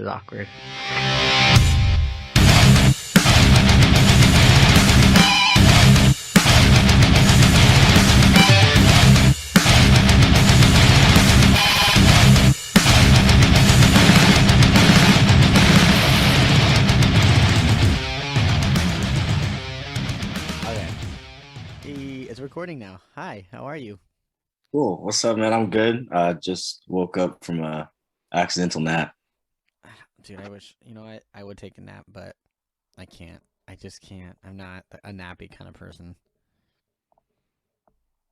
is awkward. Okay. It's recording now. Hi, how are you? Cool. What's up, man? I'm good. Just woke up from a accidental nap. Dude, I wish, I would take a nap, but I can't. I just can't. I'm not a nappy kind of person.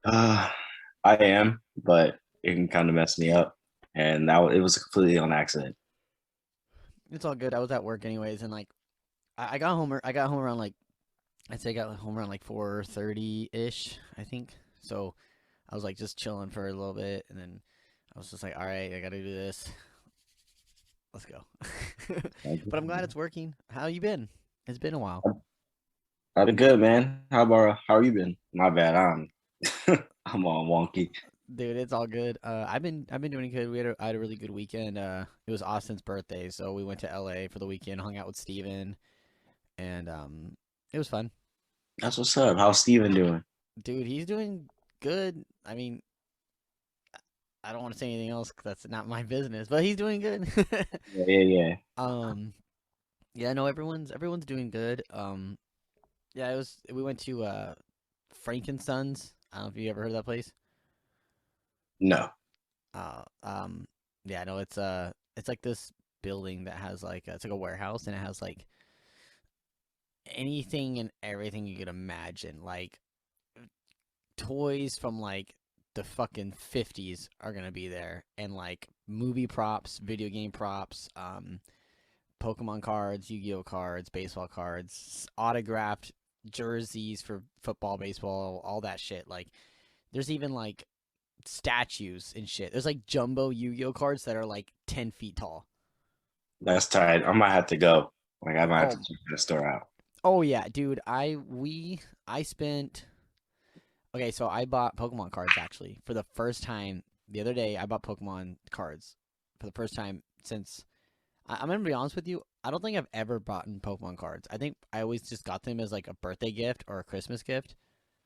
Uh, I am, but it can kind of mess me up, and it was completely on accident. It's all good. I was at work anyways, and like I got home. I got home around like I'd say I got home around like 4:30 ish. I think so. I was like just chilling for a little bit, and then I was just like, all right, I got to do this. Let's go. But I'm glad it's working. How you been? It's been a while. I've been good, man. How you been? My bad. I'm all wonky. Dude, it's all good. I've been doing good. I had a really good weekend. It was Austin's birthday, so we went to LA for the weekend, hung out with Steven, and it was fun. That's what's up. How's Steven doing? Dude, he's doing good. I mean, I don't want to say anything else 'cause that's not my business, but he's doing good. Yeah, yeah, yeah. um, yeah, no, everyone's doing good. Yeah, we went to Frankensons. I don't know if you ever heard of that place. No. Uh, um, yeah, no, it's like this building that has like it's like a warehouse and it has like anything and everything you could imagine, like toys from like the fucking 50s are gonna be there, and like movie props, video game props, Pokemon cards, Yu-Gi-Oh cards, baseball cards, autographed jerseys for football, baseball, all that shit. Like, there's even like statues and shit. There's like jumbo Yu-Gi-Oh cards that are like 10 feet tall. That's tight. I might have to go. Like I might have to Oh, check that store out. oh yeah, dude. I spent. Okay, so I bought Pokemon cards actually for the first time the other day. I bought Pokemon cards for the first time since. I'm gonna be honest with you. I don't think I've ever bought Pokemon cards. I think I always just got them as like a birthday gift or a Christmas gift.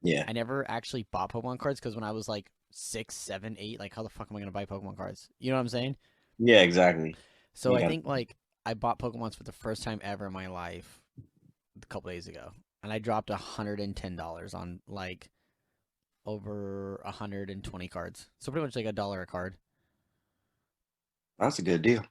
Yeah. I never actually bought Pokemon cards because when I was like 6, 7, 8, like how the fuck am I gonna buy Pokemon cards? You know what I'm saying? Yeah, exactly. So You I got think like I bought Pokemons for the first time ever in my life a couple days ago, and I dropped $110 on like over 120 cards. So pretty much like $1 a card. that's a good deal.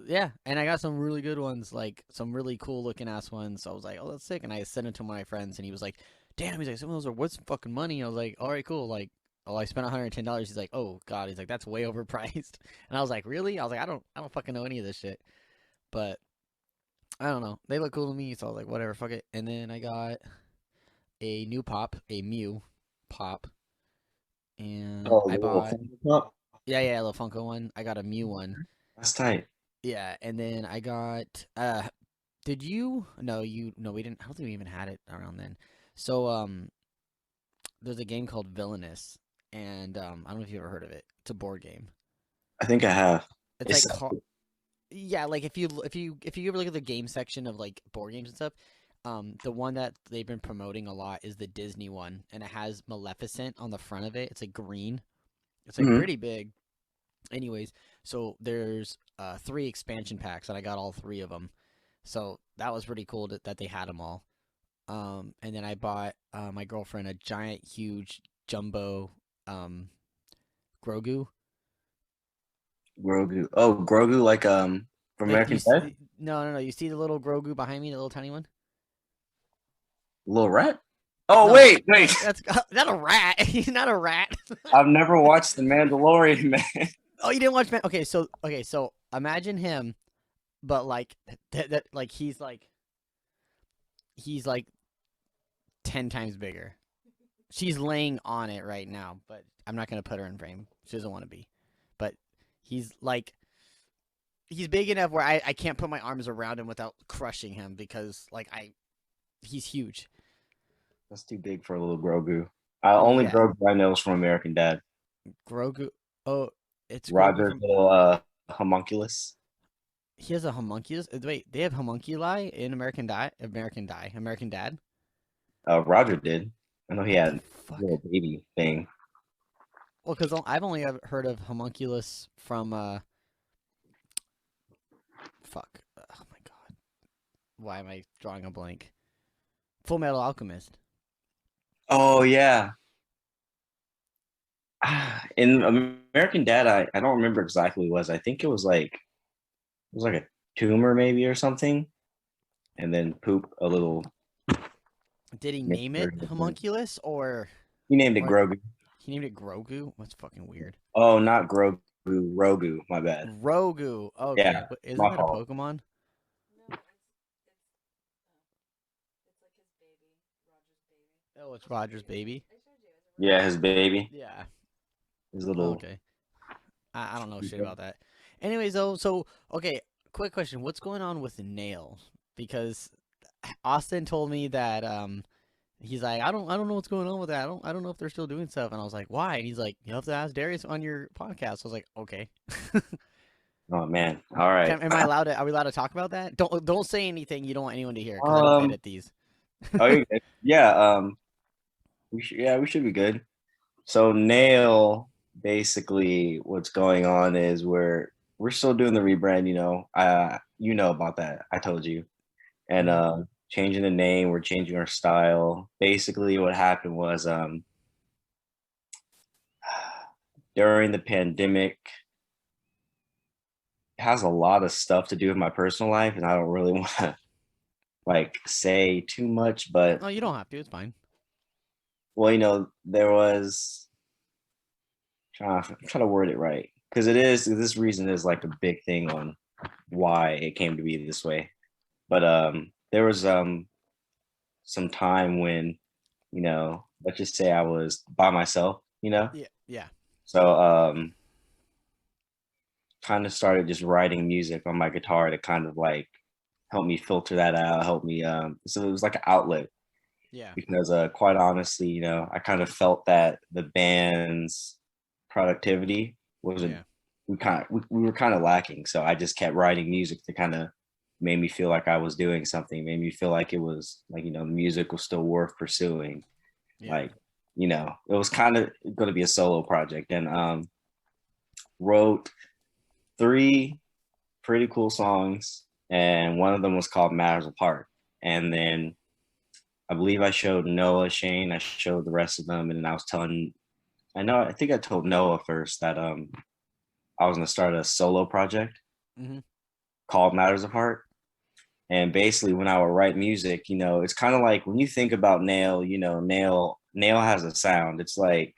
Yeah, and I got some really good ones, like some really cool looking ass ones. So I was like, "Oh, that's sick!" And I sent it to one of my friends, and he was like, "Damn!" He's like, "Some of those are worth some fucking money." I was like, "All right, cool." Like, oh, I spent $110. He's like, "Oh God," he's like, "That's way overpriced." And I was like, "Really?" I was like, I don't fucking know any of this shit." But I don't know. They look cool to me, so I was like, "Whatever, fuck it." And then I got a new pop, a Mew pop, and Oh, I the little bought Funko Pop? yeah, a little Funko one. I got a Mew one. That's tight. Yeah, and then I got did you no you no we didn't I don't think we even had it around then. So there's a game called Villainous, and I don't know if you ever heard of it. It's a board game. I think I have. It's It's like yeah, like if you ever look at the game section of like board games and stuff, the one that they've been promoting a lot is the Disney one, and it has Maleficent on the front of it. It's like green. It's like Mhm. pretty big. Anyways, so there's three expansion packs, and I got all three of them. So that was pretty cool that they had them all. And then I bought my girlfriend a giant, huge, jumbo Grogu. Grogu. Oh, Grogu, like from Like you American Dad? see, no. You see the little Grogu behind me, the little tiny one? Little rat? Oh, No, wait. that's not a rat. He's not a rat. I've never watched The Mandalorian, man. Oh, you didn't watch Man? Okay, so imagine him, but like like he's like 10 times bigger. She's laying on it right now, but I'm not gonna put her in frame. She doesn't want to be. But he's like he's big enough where I can't put my arms around him without crushing him because like he's huge. That's too big for a little Grogu. Only Yeah, Grogu I know is from American Dad. Grogu. Oh, it's Grogu Roger's from. little homunculus. He has a homunculus. Wait, they have homunculi in American Dad. Roger did. I know he What the had a fuck? little baby thing. Well, because I've only ever heard of homunculus from fuck. Oh my god, why am I drawing a blank? Full Metal Alchemist. Oh yeah. In American Dad, I don't remember exactly what it was. I think it was like a tumor maybe or something, and then poop a little Did he mixed name it version of him. homunculus He named it or Grogu. he named it Grogu? That's fucking weird. Oh, not Grogu, Rogu. My bad. Rogu. Okay, Yeah, but isn't my that a fault. Pokemon? Oh, it's Roger's baby. Yeah, his baby, Yeah. his little. Okay. I don't know shit about that. Anyways, though, so okay, quick question: what's going on with Nail? Because Austin told me that he's like, I don't know what's going on with that. I don't know if they're still doing stuff. And I was like, why? And he's like, you have to ask Darius on your podcast. I was like, okay. Oh man. All right. Am I allowed to? Are we allowed to talk about that? Don't say anything you don't want anyone to hear because I don't Um. edit these. Oh, you're good. Yeah. We should be good. So Nail, basically, what's going on is we're still doing the rebrand. You know about that. I told you, and Hmm. changing the name. We're changing our style. Basically, what happened was during the pandemic, it has a lot of stuff to do with my personal life, and I don't really want to like say too much, but Oh, you don't have to. It's fine. well, there was trying to word it right because this reason is like a big thing on why it came to be this way. But there was some time when let's just say I was by myself, Yeah. Yeah. so kind of started just writing music on my guitar to kind of like help me filter that out, help me so it was like an outlet Yeah. because quite honestly, I kind of felt that the band's productivity wasn't Yeah. we were kind of lacking. So I just kept writing music to kind of made me feel like I was doing something, made me feel like it was like, music was still worth pursuing. Yeah. Like, it was kind of going to be a solo project and wrote three pretty cool songs. And one of them was called Matters Apart. And then I believe I showed Noah, Shane, I showed the rest of them. And then I think I told Noah first that I was going to start a solo project Hmm. called Matters Apart. And basically, when I would write music, it's kind of like when you think about Nail, Nail has a sound. It's like,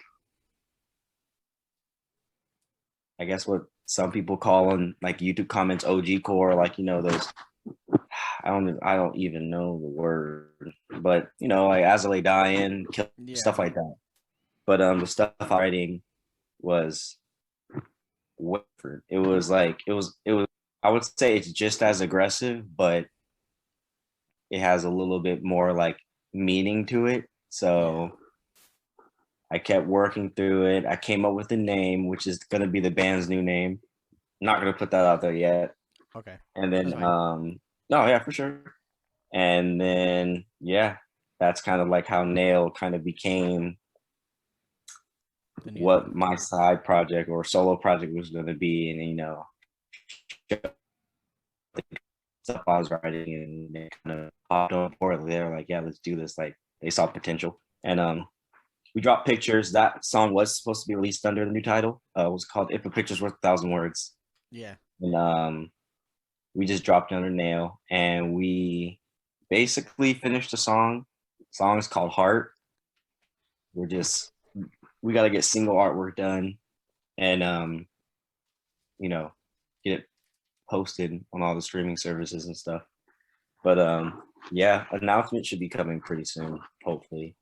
I guess what some people call in like YouTube comments OG core, like those. I don't even know the word, but like As I Lay Dying, Yeah. stuff like that. But the stuff I'm writing was Whitford. It was. I would say it's just as aggressive, but it has a little bit more like meaning to it. Yeah. So I kept working through it. I came up with a name, which is gonna be the band's new name. Not gonna put that out there yet. Okay. And That's then fine. no, yeah, for sure. And then yeah, that's kind of like how Nail kind of became The new what name. my side project or solo project was gonna be. And stuff I was writing and they kind of popped on board. They're like, yeah, let's do this. Like they saw potential. And we dropped pictures. That song was supposed to be released under the new title. It was called If a Picture's Worth 1,000 Words. Yeah. And we just dropped it under Nail and we basically finished the song. The song is called Heart. We're just we gotta get single artwork done and you know, get it posted on all the streaming services and stuff. But yeah, announcement should be coming pretty soon, hopefully.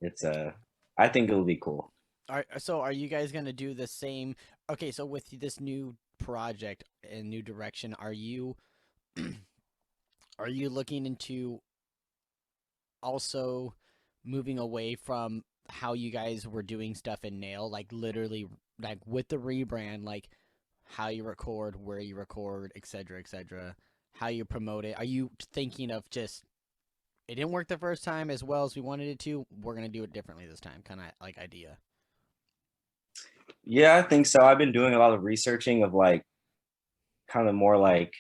It's I think it'll be cool. Are you guys gonna do the same? Okay, so with this new project and new direction, are you looking into also moving away from how you guys were doing stuff in Nail, like literally, like with the rebrand, like how you record, where you record, etc., how you promote it? Are you thinking of just it didn't work the first time as well as we wanted it to? We're gonna do it differently this time, kind of like idea. Yeah, I think so. I've been doing a lot of researching of like kind of more like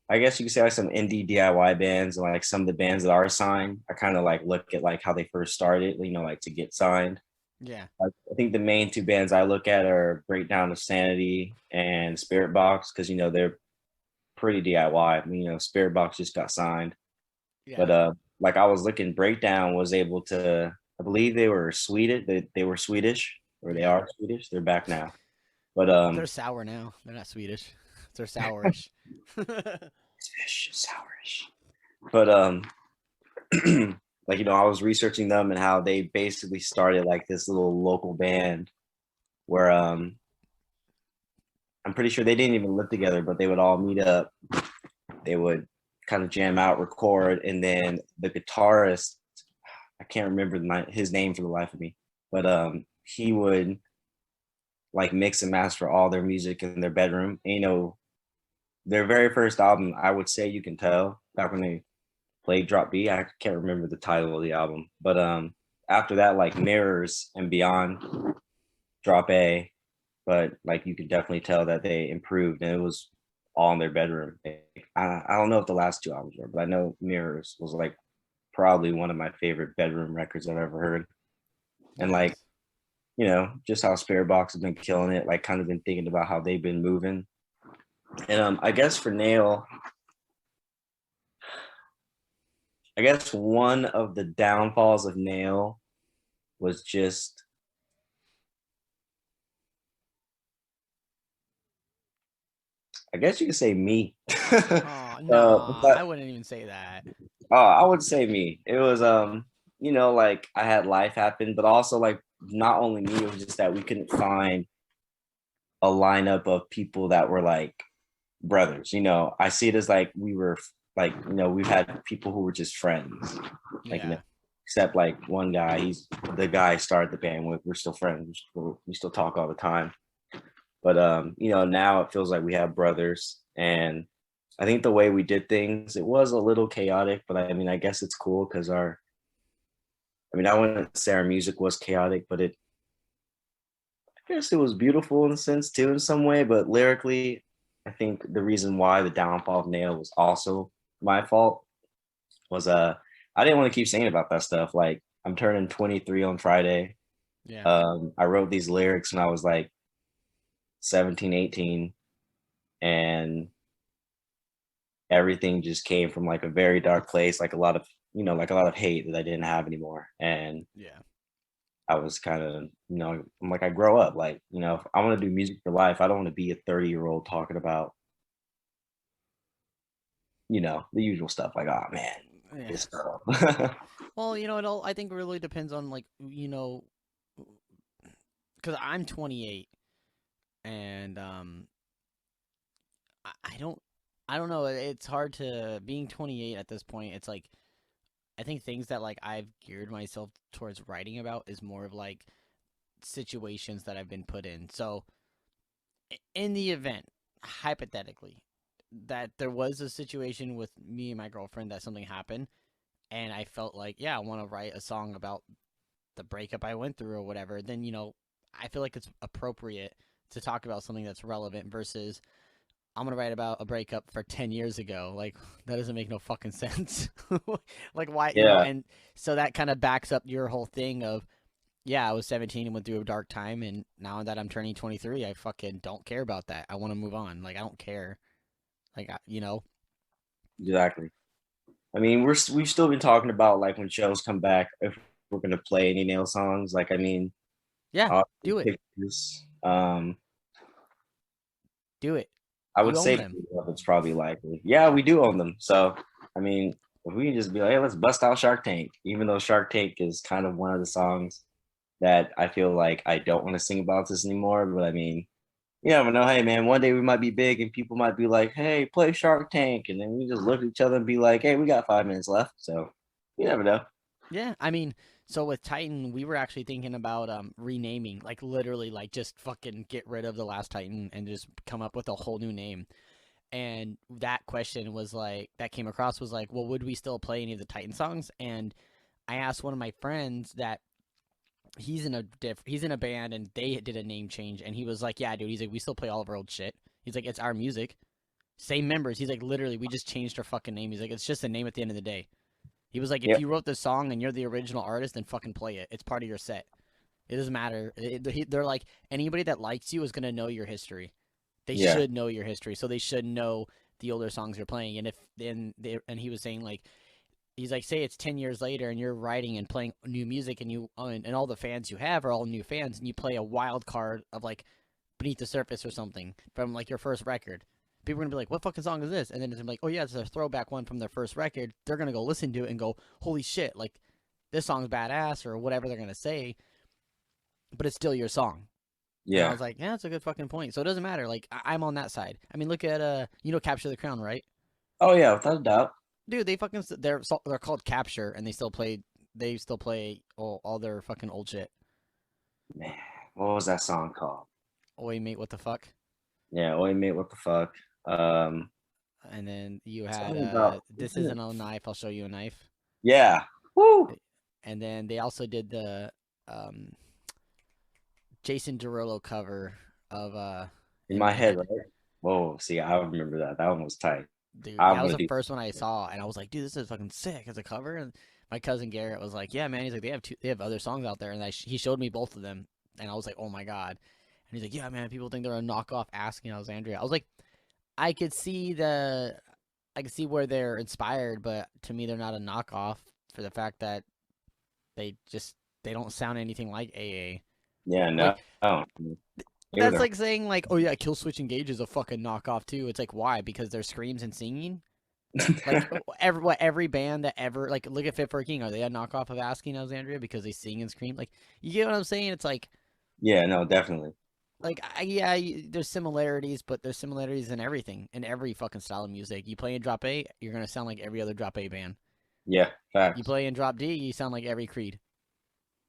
I guess you could say like some indie DIY bands and like some of the bands that are signed. I kind of like look at like how they first started, you know, like to get signed. Yeah, I think the main two bands I look at are Breakdown of Sanity and Spirit Box because you know they're pretty DIY. I mean, you know, Spirit Box just got signed, yeah. but like I was looking, Breakdown was able to. I believe they were Swedish. They were Swedish, or they Yeah. are Swedish. They're back now, but They're sour now. They're not Swedish. They're sourish. sourish. But like you know, I was researching them and how they basically started like this little local band where I'm pretty sure they didn't even live together, but they would all meet up. They would kind of jam out, record, and then the guitarist, I can't remember his name for the life of me, but he would like mix and master all their music in their bedroom. And, you know, their very first album, I would say you can tell back when they played Drop B. I can't remember the title of the album, but after that, like Mirrors and Beyond, Drop A, but like you could definitely tell that they improved and it was all in their bedroom. I don't know if the last two albums were, but I know Mirrors was like probably one of my favorite bedroom records I've ever heard. And like, Nice. you know, just how Spirit Box has been killing it, like kind of been thinking about how they've been moving. And I guess for Nail, I guess one of the downfalls of Nail was just I guess you could say me. Oh no, But I wouldn't even say that. I would say me. It was you know, like I had life happen, but also like not only me, it was just that we couldn't find a lineup of people that were like brothers. You know, I see it as like we were like, you know, we've had people who were just friends. Like, you know, Yeah. except like one guy, he's the guy I started the band with. We're still friends. We still talk all the time. But you know, now it feels like we have brothers. And I think the way we did things, it was a little chaotic, but I mean, I guess it's cool because I mean, I wouldn't say our music was chaotic, but I guess it was beautiful in a sense too, in some way. But lyrically, I think the reason why the downfall of Nail was also my fault was I didn't want to keep singing about that stuff. Like I'm turning 23 on Friday. Yeah. I wrote these lyrics when I was like 17, 18, and everything just came from like a very dark place, like a lot of you know, like a lot of hate that I didn't have anymore. And Yeah. I was kind of, you know, I'm like I grow up, like, you know, if I want to do music for life, I don't want to be a 30-year-old talking about, you know, the usual stuff like, oh man, Yeah. this stuff. Well, it all I think really depends on like because I'm 28 and I don't know. It's hard to being 28 at this point. It's like I think things that like I've geared myself towards writing about is more of like situations that I've been put in. So in the event, hypothetically, that there was a situation with me and my girlfriend that something happened, and I felt like, yeah, I want to write a song about the breakup I went through or whatever, then, I feel like it's appropriate to talk about something that's relevant versus I'm going to write about a breakup for 10 years ago. Like, that doesn't make no fucking sense. Like, why, Yeah, and so that kind of backs up your whole thing of, yeah, I was 17 and went through a dark time, and now that I'm turning 23, I fucking don't care about that. I want to move on. Like, I don't care. Like, exactly. I mean, we've still been talking about like when shows come back, if we're gonna play any Nail songs. Like, I mean, yeah, I'll do it. pictures. Do it. I would You own say them. it's probably likely. Yeah, we do own them. So, I mean, if we can just be like, hey, let's bust out Shark Tank, even though Shark Tank is kind of one of the songs that I feel like I don't want to sing about this anymore. But I mean, you never know. Hey, man, one day we might be big and people might be like, hey, play Shark Tank. And then we just look at each other and be like, hey, we got 5 minutes left. So you never know. Yeah, I mean, So with Titan, we were actually thinking about renaming, like literally, like just fucking get rid of the last Titan and just come up with a whole new name. And that question was like that came across was like, well, would we still play any of the Titan songs? And I asked one of my friends that he's in a band and they did a name change, and he was like, yeah, dude, he's like, we still play all of our old shit. He's like, it's our music, same members. He's like, literally, we just changed our fucking name. He's like, it's just a name at the end of the day. He was like, if Yep. you wrote the song and you're the original artist, then fucking play it. It's part of your set. It doesn't matter. They're like, anybody that likes you is gonna know your history. They Yeah. should know your history, so they should know the older songs you're playing. And if then they and he was saying like, he's like, say it's 10 years later and you're writing and playing new music, and and all the fans you have are all new fans, and you play a wild card of like Beneath the Surface or something from like your first record. People are gonna be like, "What fucking song is this?" And then it's gonna be like, "Oh yeah, it's a throwback one from their first record." They're gonna go listen to it and go, "Holy shit! Like this song's badass," or whatever they're gonna say. But it's still your song. And I Yeah. was like, "Yeah, that's a good fucking point." So it doesn't matter. Like I'm on that side. I mean, look at Capture the Crown, right? Oh yeah, without a doubt. Dude, they're called Capture, and they still play all their fucking old shit. Man, what was that song called? Oi, mate, what the fuck? Yeah, Oi mate, what the fuck? Um, And then you had something about This Isn't a Knife, I'll Show You a Knife. yeah. Woo! And then they also did the um, Jason Derulo cover of In my head, Invented. right? Whoa, see, I remember that. That one was tight. Dude, I'm that was with the you. first one I saw, and I was like, dude, this is fucking sick as a cover. And my cousin Garrett was like, yeah, man. He's like, they have other songs out there, and he showed me both of them, and I was like, oh my god. And he's like, yeah, man, people think they're a knockoff Asking Alexandria. I was like, I could see the, I could see where they're inspired, but to me, they're not a knockoff for the fact that they just they don't sound anything like AA. Yeah, Like no. Oh, they were that's there. like saying like, oh yeah, Kill Switch Engage is a fucking knockoff too. It's like why? Because they're screams and singing. Like every band that ever like look at Fit for a King, are they a knockoff of Asking Alexandria because they sing and scream? Like you get what I'm saying? It's Yeah, no, definitely. yeah, there's similarities, but there's similarities in everything, in every fucking style of music. You play in Drop A, you're gonna sound like every other Drop A band. Yeah, You facts. play in Drop D, you sound like every Creed,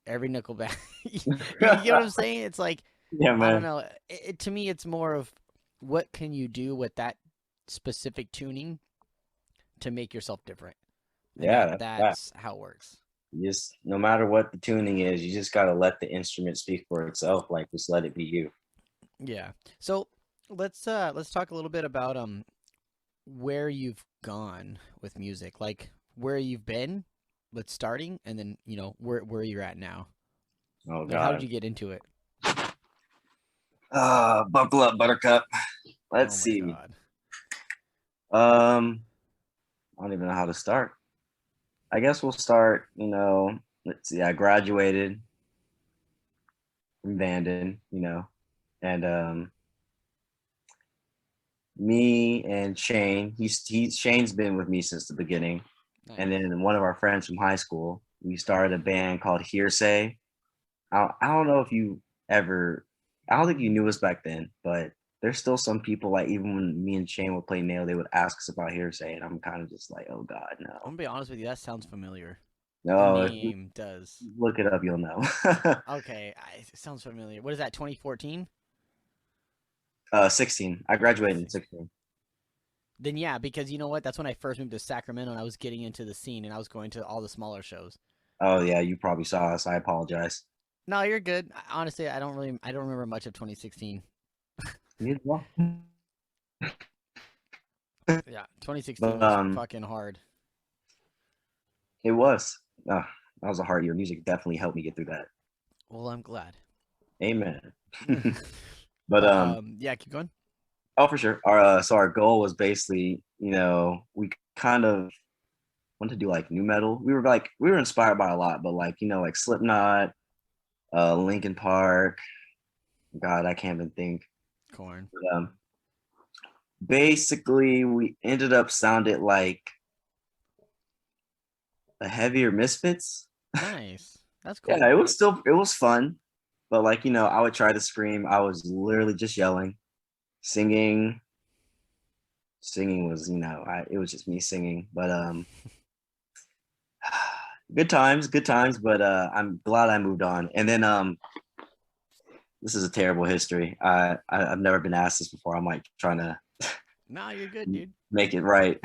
every Nickelback. You get what I'm saying? It's like Yeah, I don't man. know. To me, it's more of what can you do with that specific tuning to make yourself different, and Yeah, that's that. that's how it works. You just no matter what the tuning is, you just gotta let the instrument speak for itself. Like just let it be you. Yeah. So let's talk a little bit about where you've gone with music, like where you've been with starting, and then where you're at now. Oh Like, how did God. you get into it? Buckle up, Buttercup. Oh Let's my see. god. I don't even know how to start. I guess we'll start. Let's see. I graduated from Vanden. And me and Shane. Shane's been with me since the beginning. And Nice. then one of our friends from high school, we started a band called Hearsay. I don't know if you ever, I don't think you knew us back then, but there's still some people like even when me and Shane would play Nail, they would ask us about Hearsay, and I'm kind of just like, oh God, I'm no, gonna be honest with you. That sounds familiar. The no. If you name does. look it up, you'll know. Okay, it sounds familiar. What is that? 2014? 16. I graduated in 16. 16. Then yeah, because you know what? That's when I first moved to Sacramento, and I was getting into the scene, and I was going to all the smaller shows. Oh yeah, you probably saw us. I apologize. No, you're good. Honestly, I don't remember much of 2016. You well. Yeah, 2016 But was fucking hard. it was. That was a hard year. Music definitely helped me get through that. Well, I'm glad. Amen. But But yeah, keep going. oh for sure. Our goal was basically, we kind of wanted to do like new metal. We were inspired by a lot, but like, like Slipknot, Linkin Park. God, I can't even think. Corn. But, basically we ended up sounded like a heavier Misfits. Nice. That's Yeah, cool. it was fun, but like, I would try to scream. I was literally just yelling. Singing singing was, it was just me singing. But good times, good times. But I'm glad I moved on. And then this is a terrible history. I've never been asked this before. I'm like trying to Nah, you're good, dude. make it right.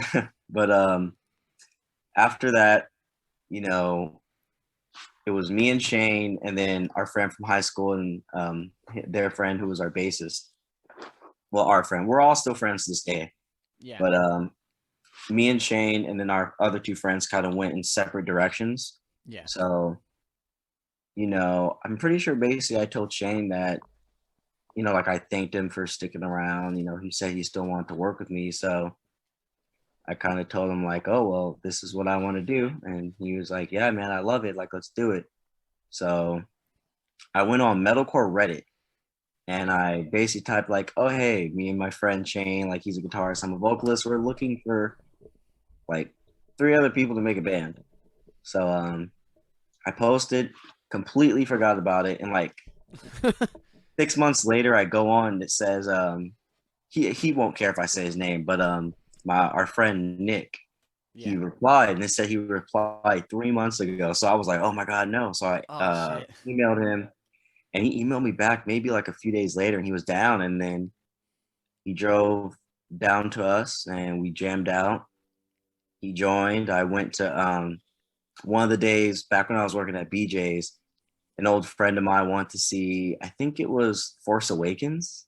But after that, you know, it was me and Shane, and then our friend from high school, and their friend who was our bassist. Well, our friend. We're all still friends to this day. Yeah. But me and Shane, and then our other two friends, kind of went in separate directions. Yeah. So, I'm pretty sure basically I told Shane that, like I thanked him for sticking around. He said he still wanted to work with me. So I kind of told him like, oh, well, this is what I want to do. And he was like, yeah, man, I love it. Like, let's do it. So I went on metalcore Reddit and I basically typed like, oh, hey, me and my friend Shane, like he's a guitarist, I'm a vocalist. We're looking for like 3 other people to make a band. So I posted, completely forgot about it. And like 6 months later, I go on and it says, he won't care if I say his name, but our friend Nick, Yeah. he replied and it said he replied 3 months ago. So I was like, oh my God, no. So I Oh shit. emailed him and he emailed me back maybe like a few days later and he was down. And then he drove down to us and we jammed out. He joined. I went to one of the days back when I was working at BJ's. An old friend of mine wanted to see, I think it was Force Awakens.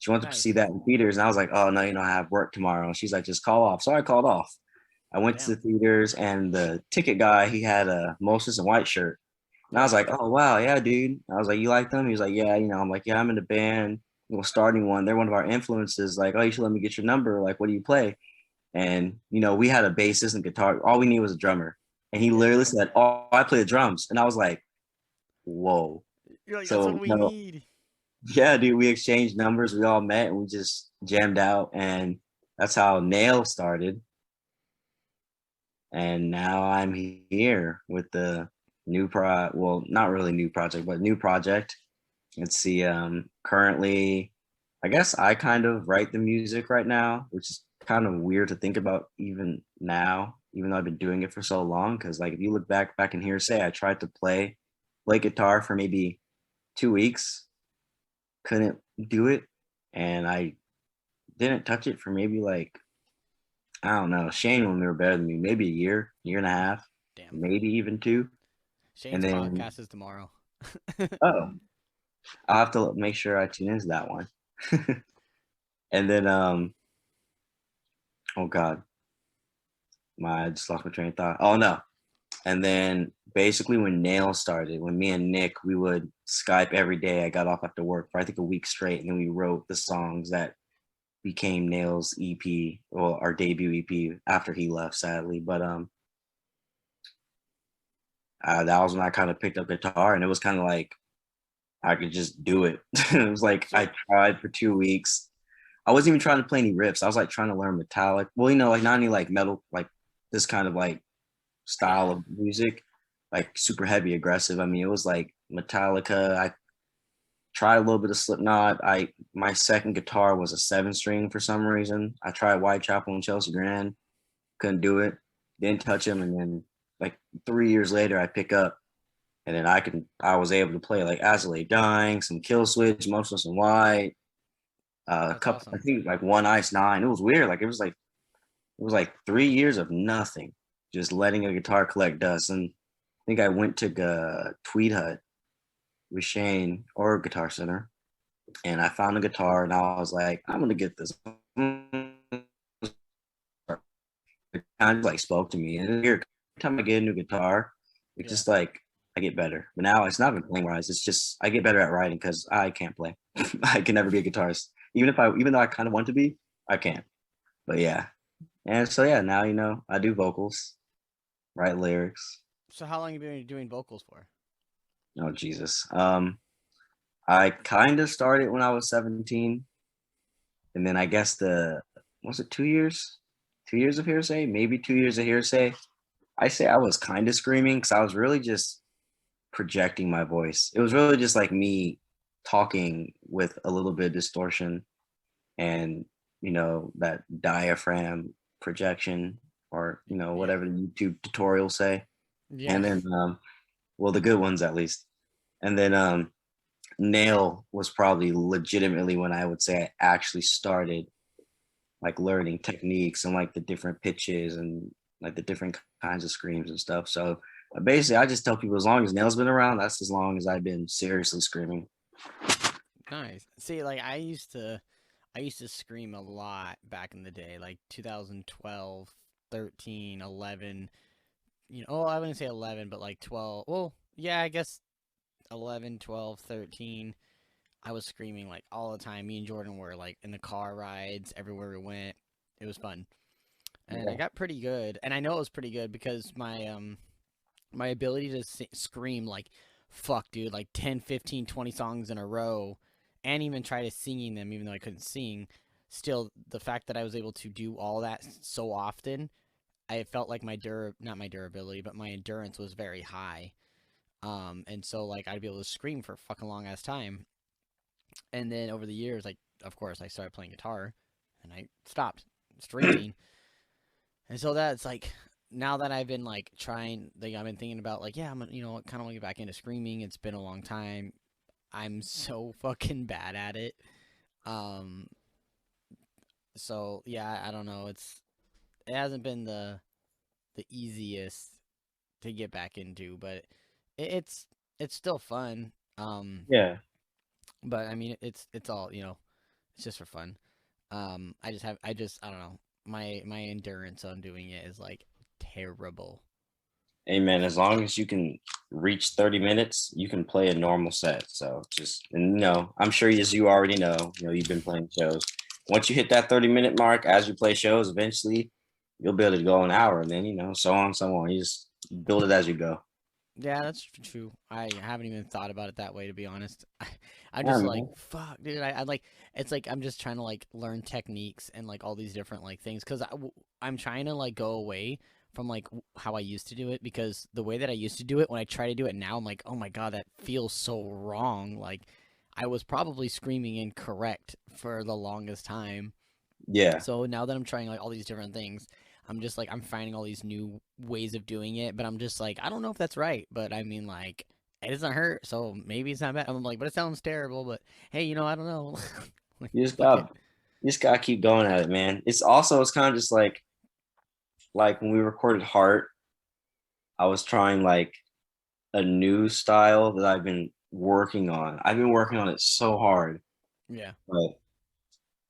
She wanted to see Nice. that in theaters. And I was like, oh, no, I have work tomorrow. And she's like, just call off. So I called off. I went to Damn. the theaters and the ticket guy, he had a Moses and White shirt. And I Yeah. was like, oh, wow. Yeah, dude. I was like, you like them? He was like, yeah. I'm like, yeah, I'm in a band. We're starting one. They're one of our influences. Like, oh, you should let me get your number. Like, what do you play? And, we had a bassist and guitar. All we needed was a drummer. And he Yeah. literally said, oh, I play the drums. And I was like, whoa. You're like, that's So, what we need. yeah, dude, we exchanged numbers. We all met and we just jammed out. And that's how Nail started. And now I'm here with the well, not really new project, but new project. Let's see. Currently, I guess I kind of write the music right now, which is kind of weird to think about even now, even though I've been doing it for so long. Because like if you look back in Hearsay, I tried to play guitar for maybe 2 weeks, couldn't do it, and I didn't touch it for maybe like I don't know. Shane will remember better than me. Maybe a year and a half, Damn. maybe even two. And Shane's then podcast is tomorrow. oh, I'll have to make sure I tune into that one. And then oh god, I just lost my train of thought. Oh no. And then basically when Nail started, when me and Nick, we would Skype every day. I got off after work for I think a week straight, and then we wrote the songs that became Nail's EP, well, our debut EP after he left, sadly. But that was when I kind of picked up guitar, and it was kind of like I could just do it. It was like So I tried for 2 weeks. I wasn't even trying to play any riffs. I was like trying to learn metallic. Well, like not any like metal, like this kind of like style yeah. of music, like super heavy, aggressive. I mean, it was like Metallica. I tried a little bit of Slipknot. My second guitar was a 7 string for some reason. I tried Whitechapel and Chelsea Grand, couldn't do it. Didn't touch them, and then like 3 years later, I pick up, and then I was able to play like As I Lay Dying, some Kill Switch, Motionless in White, a That's couple. I awesome. think like One Ice Nine. It was weird. Like it was like 3 years of nothing, just letting a guitar collect dust. And I think I went to Tweed Hut with Shane or Guitar Center, and I found a guitar, and I was like, I'm gonna get this. It kind of like spoke to me, and every time I get a new guitar, it's Yeah. just like I get better. But now it's not even playing wise. It's just I get better at writing because I can't play. I can never be a guitarist, even though I kind of want to be, I can't. But yeah, and so yeah, now I do vocals, write lyrics. So how long have you been doing vocals for? Oh Jesus. I kind of started when I was 17, and then I guess was it 2 years? 2 years of Hearsay, maybe 2 years of Hearsay. I say I was kind of screaming because I was really just projecting my voice. It was really just like me talking with a little bit of distortion and that diaphragm projection or Yeah. whatever the YouTube tutorials say. Yeah. And then well, the good ones at least. And then nail was probably legitimately when I would say I actually started like learning techniques and like the different pitches and like the different kinds of screams and stuff. So basically, I just tell people as long as nail's been around, that's as long as I've been seriously screaming. Nice. See, like I used to scream a lot back in the day, like 2012, 13, 11. You know, oh, I wouldn't say 11, but like 12. Well, yeah, I guess 11, 12, 13. I was screaming like all the time. Me and Jordan were like in the car rides everywhere we went. It was fun. And I Yeah. got pretty good. And I know it was pretty good because my ability to scream like fuck dude like 10, 15, 20 songs in a row and even try to singing them even though I couldn't sing, still the fact that I was able to do all that so often, I felt like my not my durability but my endurance was very high. And so like I'd be able to scream for a fucking long ass time. And then over the years, like of course I started playing guitar and I stopped screaming. And so that's like now that I've been like trying, like I've been thinking about like yeah, I'm kind of want to get back into screaming. It's been a long time. I'm so fucking bad at it. Um, so yeah, I don't know. It hasn't been the easiest to get back into, but it's still fun. Yeah. But I mean it's all it's just for fun. I don't know. My endurance on doing it is like terrible. Hey man, as long as you can reach 30 minutes, you can play a normal set. So just, and I'm sure as you already know, you've been playing shows. Once you hit that 30-minute mark, as you play shows, eventually you'll be able to go an hour and then, so on, so on. You just build it as you go. Yeah, that's true. I haven't even thought about it that way, to be honest. I'm Yeah, just like, man. fuck, dude. I like, it's like I'm just trying to like learn techniques and like all these different like things because I'm trying to like go away from like how I used to do it because the way that I used to do it, when I try to do it now, I'm like, oh my god, that feels so wrong. Like I was probably screaming incorrect for the longest time. Yeah. So now that I'm trying like all these different things, I'm just like I'm finding all these new ways of doing it, but I'm just like I don't know if that's right, but I mean like it doesn't hurt, so maybe it's not bad. I'm like, but it sounds terrible, but hey, I don't know. Like You just fuck it. got you just gotta keep going at it, man. It's kind of just like when we recorded Heart, I was trying like a new style that I've been working on. I've been working on it so hard, Yeah. but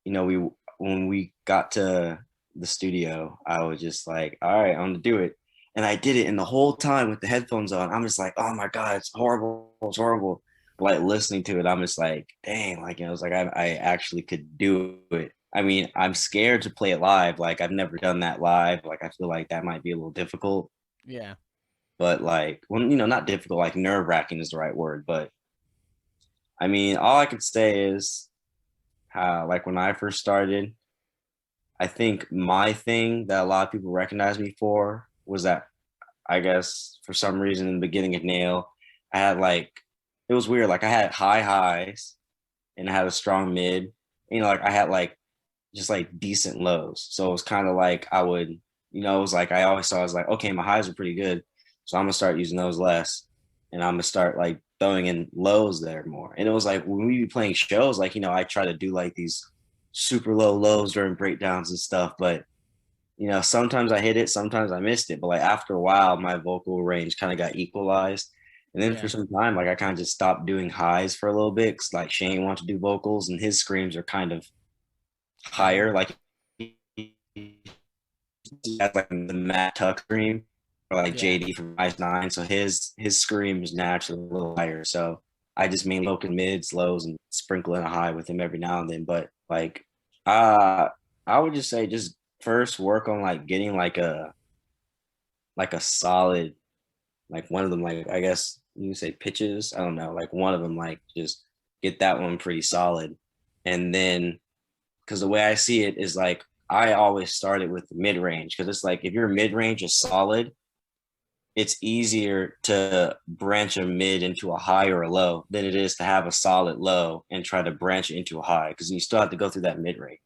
we when we got to the studio, I was just like, all right, I'm gonna do it. And I did it, and the whole time with the headphones on, I'm just like, oh my god, it's horrible, it's horrible. But like listening to it, I'm just like, dang, like I was like, I actually could do it. I mean, I'm scared to play it live. Like I've never done that live. Like I feel like that might be a little difficult. Yeah. But like, well, not difficult. Like nerve wracking is the right word. But I mean, all I could say is how like when I first started, I think my thing that a lot of people recognize me for was that I guess for some reason in the beginning of Nail, I had like it was weird. Like I had high highs and I had a strong mid. Like I had like just like decent lows. So it was kind of like I would, it was like I always saw I was like, okay, my highs are pretty good. So I'm gonna start using those less. And I'm gonna start like throwing in lows there more. And it was like when we be playing shows, like, I try to do like these super low lows during breakdowns and stuff. But sometimes I hit it, sometimes I missed it. But like after a while, my vocal range kind of got equalized. And then for Yeah. some time, like I kind of just stopped doing highs for a little bit because like Shane wanted to do vocals and his screams are kind of Higher. higher. Like he has like the Matt Tuck scream or like Yeah. JD from Ice Nine. So his scream is naturally a little higher. So I just mainly focus mids, lows, and sprinkle in a high with him every now and then. But like I would just say just first work on like getting like a solid like one of them like I guess you say pitches. I don't know, like one of them like just get that one pretty solid. And then because the way I see it is like I always started with the mid range because it's like if your mid range is solid, it's easier to branch a mid into a high or a low than it is to have a solid low and try to branch it into a high because you still have to go through that mid range.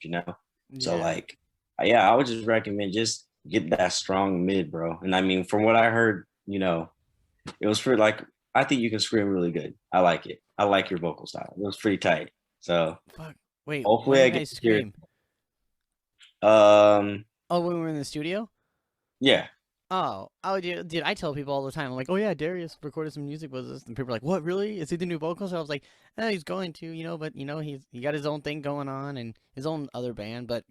So Yeah. like, yeah, I would just recommend just get that strong mid, bro. And I mean, from what I heard, you know, it was for like I think you can scream really good. I like it. I like your vocal style. It was pretty tight. So Fuck. Wait, when hopefully I did get I to hear scream? it. Oh, when we were in the studio? Yeah. Oh, dude, I tell people all the time. I'm like, oh yeah, Darius recorded some music with us, and people are like, what, really? Is he the new vocals? I was like, he's going to, but he got his own thing going on and his own other band, but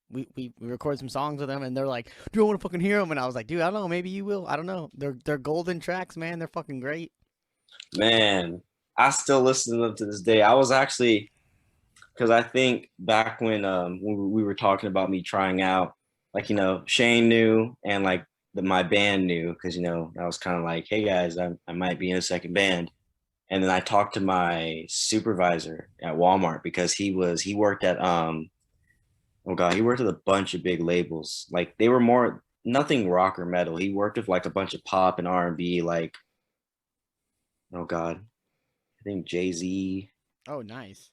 we record some songs with him, and they're like, do I want to fucking hear them? And I was like, dude, I don't know, maybe you will. I don't know. They're golden tracks, man. They're fucking great. Man, I still listen to them to this day. I was actually because I think back when we were talking about me trying out, like Shane knew and like my band knew because I was kind of like, hey guys, I might be in a second band. And then I talked to my supervisor at Walmart because he worked at oh god, he worked with a bunch of big labels. Like they were more nothing rock or metal. He worked with like a bunch of pop and R&B, like oh god, I think Jay-Z. Oh, nice.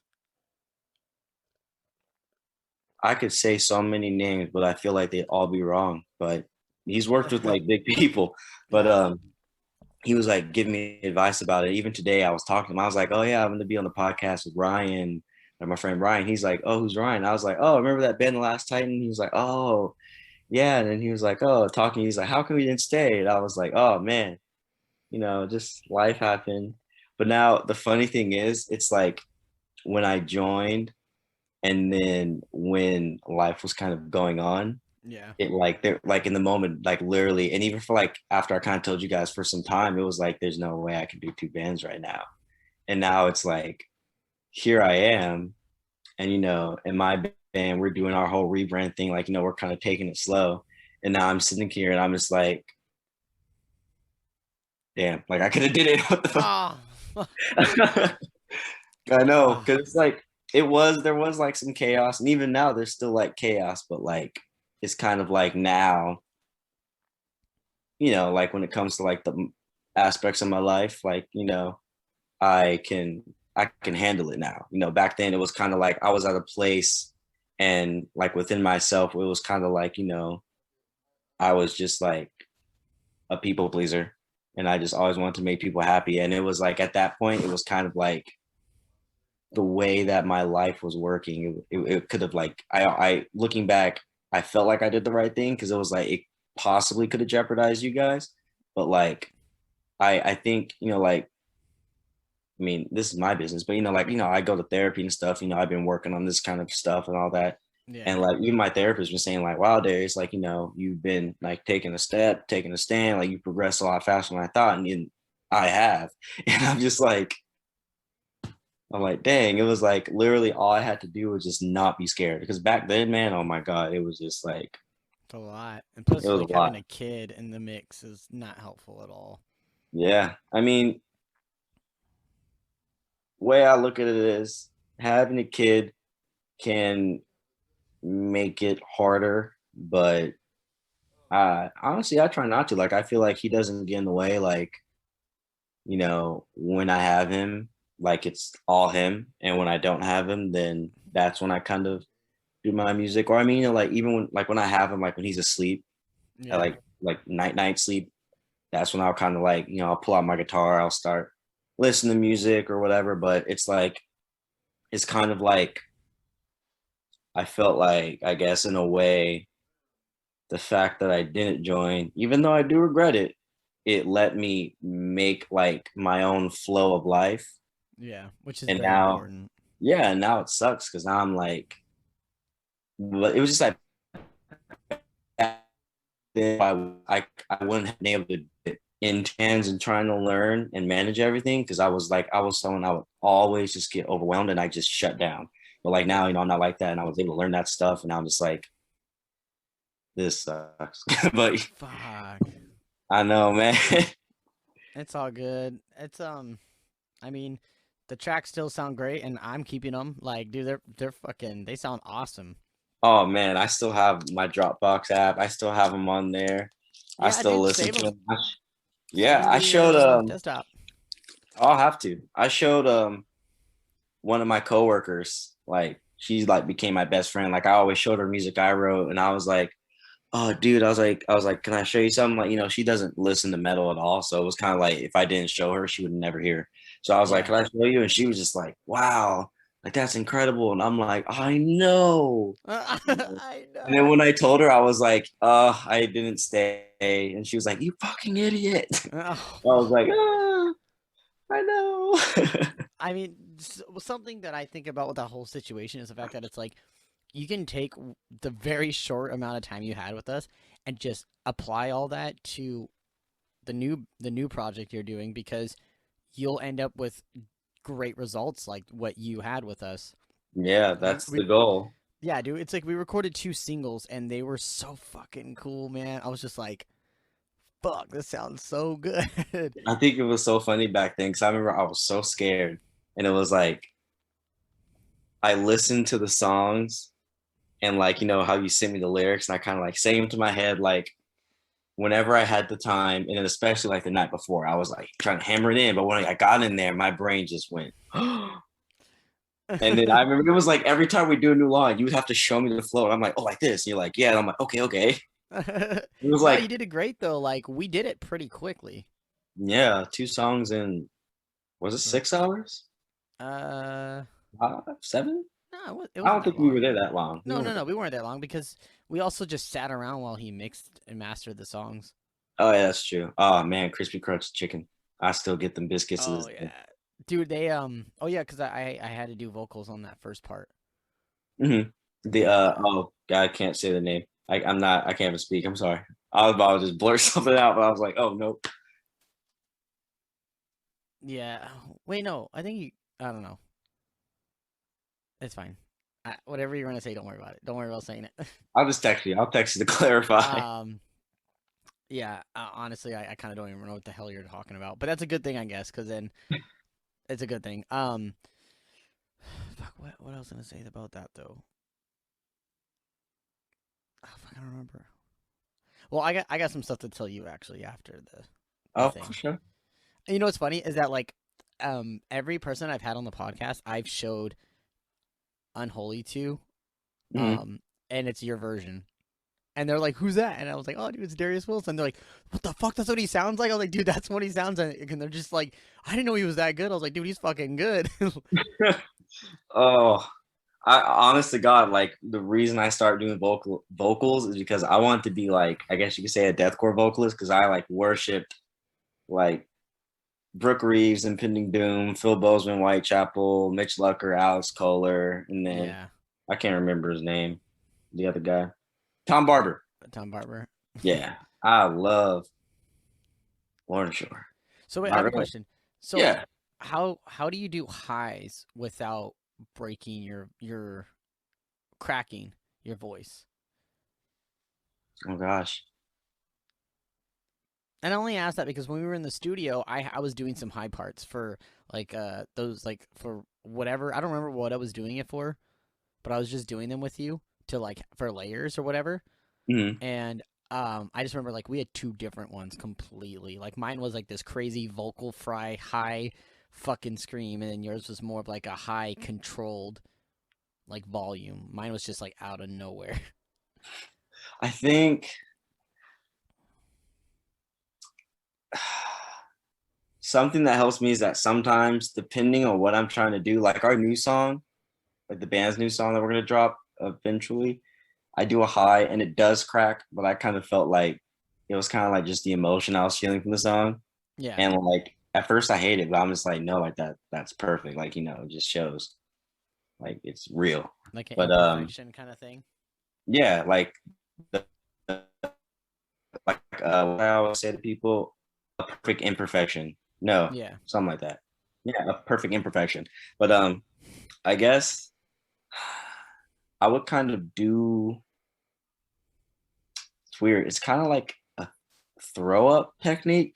I could say so many names, but I feel like they'd all be wrong. But he's worked with like big people. But Yeah. he was like giving me advice about it. Even today, I was talking to him. I was like, "Oh yeah, I'm going to be on the podcast with Ryan, or my friend Ryan." He's like, "Oh, who's Ryan?" I was like, "Oh, remember that band, The Last Titan?" He was like, "Oh, yeah." And then he was like, "Oh, talking." He's like, "How come we didn't stay?" And I was like, "Oh man, just life happened." But now the funny thing is, it's like when I joined, and then when life was kind of going on, Yeah. it like they're like in the moment, like literally, and even for like after I kind of told you guys for some time, it was like there's no way I can do two bands right now. And now it's like here I am, and in my band, we're doing our whole rebrand thing, like we're kind of taking it slow. And now I'm sitting here and I'm just like, damn, like I could have did it. What the Oh. fuck? I know, Oh. because it's like there was like some chaos, and even now there's still like chaos, but like it's kind of like now, like when it comes to like the aspects of my life, like I can I can handle it now. Back then it was kind of like I was at a place, and like within myself, it was kind of like I was just like a people pleaser, and I just always wanted to make people happy, and it was like at that point, it was kind of like the way that my life was working, it could have like I looking back, I felt like I did the right thing because it was like it possibly could have jeopardized you guys, but like I think like I mean this is my business, but like I go to therapy and stuff. I've been working on this kind of stuff and all that, and Yeah. like even my therapist was saying like, wow, Darius, like you've been like taking a step, taking a stand, like you progressed a lot faster than I thought, and I have, and I'm like, dang, it was like literally all I had to do was just not be scared. Because back then, man, oh my God, it was just like, It's a lot. And it plus, was a like, having lot. a kid in the mix is not helpful at all. Yeah. I mean, way I look at it is having a kid can make it harder, but honestly, I try not to. Like, I feel like he doesn't get in the way. Like, when I have him, like it's all him. And when I don't have him, then that's when I kind of do my music. Or I mean, like even when I have him, like when he's asleep, I Yeah. like night sleep. That's when I'll kind of like I'll pull out my guitar, I'll start listening to music or whatever. But it's like it's kind of like I felt like I guess in a way the fact that I didn't join, even though I do regret it, it let me make like my own flow of life. Yeah. Which is And very now, important. yeah, now it sucks because now I'm like, but it was just like I wouldn't have been able to get in hands and trying to learn and manage everything because I was someone I would always just get overwhelmed and I just shut down. But like now, Yeah. I'm not like that, and I was able to learn that stuff, and I'm just like, this sucks. But Fuck. I know, man. It's all good. I mean, the tracks still sound great, and I'm keeping them. Like, dude, they're fucking. They sound awesome. Oh man, I still have my Dropbox app. I still have them on there. I Yeah, still dude, listen save to them. them. Save Yeah, them I to your showed desktop. I'll have to. I showed one of my coworkers, like she's like became my best friend. Like I always showed her music I wrote, and I was like, oh, dude, I was like, can I show you something? Like, she doesn't listen to metal at all. So it was kind of like if I didn't show her, she would never hear. So I was like, Yeah. can I show you? And she was just like, wow, like that's incredible. And I'm like, I know. I And then know. when I told her, I was like, I didn't stay. And she was like, you fucking idiot. Oh, I was like, I know. I mean, something that I think about with that whole situation is the fact that it's like you can take the very short amount of time you had with us and just apply all that to the new project you're doing because you'll end up with great results like what you had with us. Yeah, We, that's we the goal. yeah, dude, it's like we recorded 2 singles and they were so fucking cool, man. I was just like, fuck, this sounds so good. I think it was so funny back then because I remember I was so scared. And it was like, I listened to the songs and like, how you sent me the lyrics and I kind of like sang them to my head like whenever I had the time. And then especially like the night before, I was like trying to hammer it in. But when I got in there, my brain just went, and then I remember it was like every time we do a new line, you would have to show me the flow. And I'm like, oh, like this. And you're like, yeah. And I'm like, okay, okay. It was No, you like, did it great though. Like we did it pretty quickly. yeah, 2 songs in, was it Like, 6 hours? uh, 7? no, it I wasn't don't that think we were long. there that long. We No, no, weren't no, there. we weren't that long because we also just sat around while he mixed and mastered the songs. Oh, yeah, that's true. Oh, man, crispy crunch chicken. I still get them biscuits to Oh this day. yeah, dude. They oh yeah, because I had to do vocals on that first part. Hmm. Yeah, Oh, God, I can't say the name. I can't even speak. I'm sorry. I was about to just blurt something out, but I was like, oh, no. yeah. Wait, no, I think you. I don't know. It's fine. Whatever you're gonna say, don't worry about it. Don't worry about saying it. I'll just text you. I'll text you to clarify. um, yeah. Honestly, I kind of don't even know what the hell you're talking about, but that's a good thing, I guess, because then it's a good thing. Fuck. What else was I gonna say about that though? Oh, fuck, I don't remember. Well, I got some stuff to tell you actually after the Oh, for thing. sure. And you know what's funny is that like every person I've had on the podcast I've showed Unholy to Hmm. um and it's your version. And they're like, "Who's that?" And I was like, "Oh, dude, it's Darius Wilson." They're like, "What the fuck? That's what he sounds like." I was like, "Dude, that's what he sounds like." And they're just like, "I didn't know he was that good." I was like, "Dude, he's fucking good." Oh, I honest to God, like the reason I started doing vocals is because I want to be like, I guess you could say a deathcore vocalist because I like worshipped like Brooke Reeves, Impending Doom, Phil Bozeman, Whitechapel, Mitch Lucker, Alex Kohler, and then Yeah, I can't remember his name, the other guy, Tom Barber. Tom Barber. Yeah, I love Lauren Shore. So wait, I Not have a really. question. So Yeah. how do you do highs without breaking your cracking your voice? Oh gosh. And I only asked that because when we were in the studio, I was doing some high parts for like those like for whatever I don't remember what I was doing it for, but I was just doing them with you to like for layers or whatever. Mhm. And I just remember like we had two different ones completely. Like mine was like this crazy vocal fry high fucking scream, and then yours was more of like a high controlled like volume. Mine was just like out of nowhere. I think something that helps me is that sometimes, depending on what I'm trying to do, like our new song, like the band's new song that we're gonna drop eventually, I do a high and it does crack, but I kind of felt like it was kind of like just the emotion I was feeling from the song. Yeah, And like at first I hated it, but I'm just like, no, like that's perfect. Like, it just shows like it's real. like an But imperfection kind of thing. yeah, like the, what I always say to people, a perfect imperfection. No, Yeah. something like that. Yeah, a perfect imperfection. But I guess I would kind of do, it's weird. It's kind of like a throw up technique.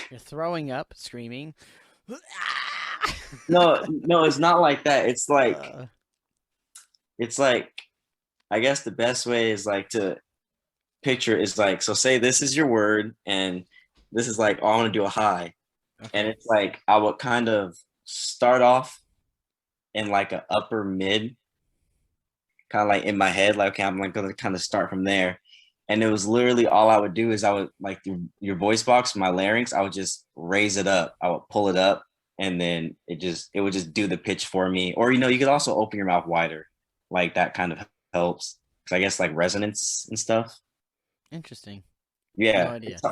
You're throwing up, screaming. No, no, it's not like that. uh, It's like I guess the best way is like to picture is like, so say this is your word and this is like, oh, I want to do a high. And okay. it's like I would kind of start off in like a upper mid, kind of like in my head, like okay, I'm like gonna kind of start from there. and it was literally all I would do is I would like your voice box, my larynx, I would just raise it up. I would pull it up, and then it would just do the pitch for me. Or you could also open your mouth wider, like that kind of helps. 'Cause I guess like resonance and stuff. Interesting. No Yeah, idea.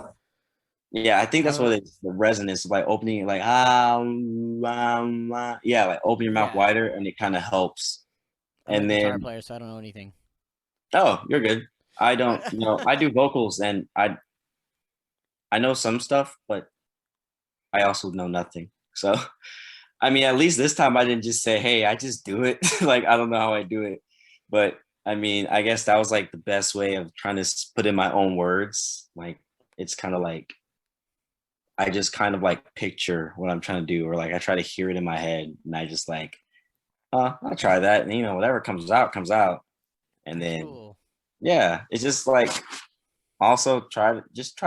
yeah, I think I that's what was it's the resonance, like opening it like yeah, like open your mouth yeah. wider, and it kind of helps. I'm a And guitar then player, so I don't know anything. oh, you're good. I don't, I do vocals, and I know some stuff, but I also know nothing. So I mean, at least this time I didn't just say, "Hey, I just do it." Like I don't know how I do it, but I mean, I guess that was like the best way of trying to put in my own words. Like it's kind of like I just kind of like picture what I'm trying to do, or like I try to hear it in my head, and I just like, I'll try that, and whatever comes out comes out, and That's then cool. yeah, it's just like also try